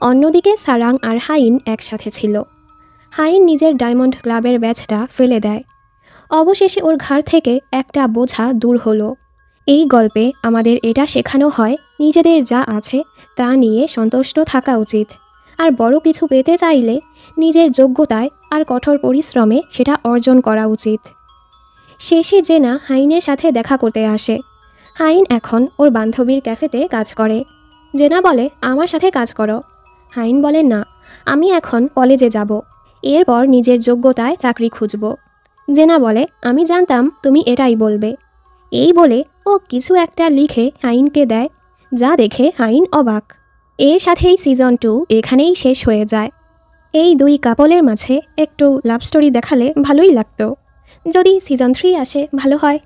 অন্যদিকে সারাং আর হাইন একসাথে ছিল। হাইন নিজের ডায়মন্ড ক্লাবের ব্যাচটা ফেলে দেয়। অবশেষে ওর ঘাড় থেকে একটা বোঝা দূর হলো। এই গল্পে আমাদের এটা শেখানো হয়, নিজেদের যা আছে তা নিয়ে সন্তুষ্ট থাকা উচিত, আর বড় কিছু পেতে চাইলে নিজের যোগ্যতায় আর কঠোর পরিশ্রমে সেটা অর্জন করা উচিত। শেষে জেনা হাইনের সাথে দেখা করতে আসে। হাইন এখন ওর বান্ধবীর ক্যাফেতে কাজ করে। জেনা বলে, আমার সাথে কাজ করো। হাইন বলে, না, আমি এখন কলেজে যাব, এরপর নিজের যোগ্যতায় চাকরি খুঁজব। জেনা বলে, আমি জানতাম তুমি এটাই বলবে। এই বলে ও কিছু একটা লিখে হাইনকে দেয়, যা দেখে হাইন অবাক। এর সাথেই সিজন 2 এখানেই শেষ হয়ে যায়। এই দুই কাপলের মাঝে একটু লাভ স্টোরি দেখালে ভালোই লাগতো। যদি সিজন 3 আসে ভালো হয়।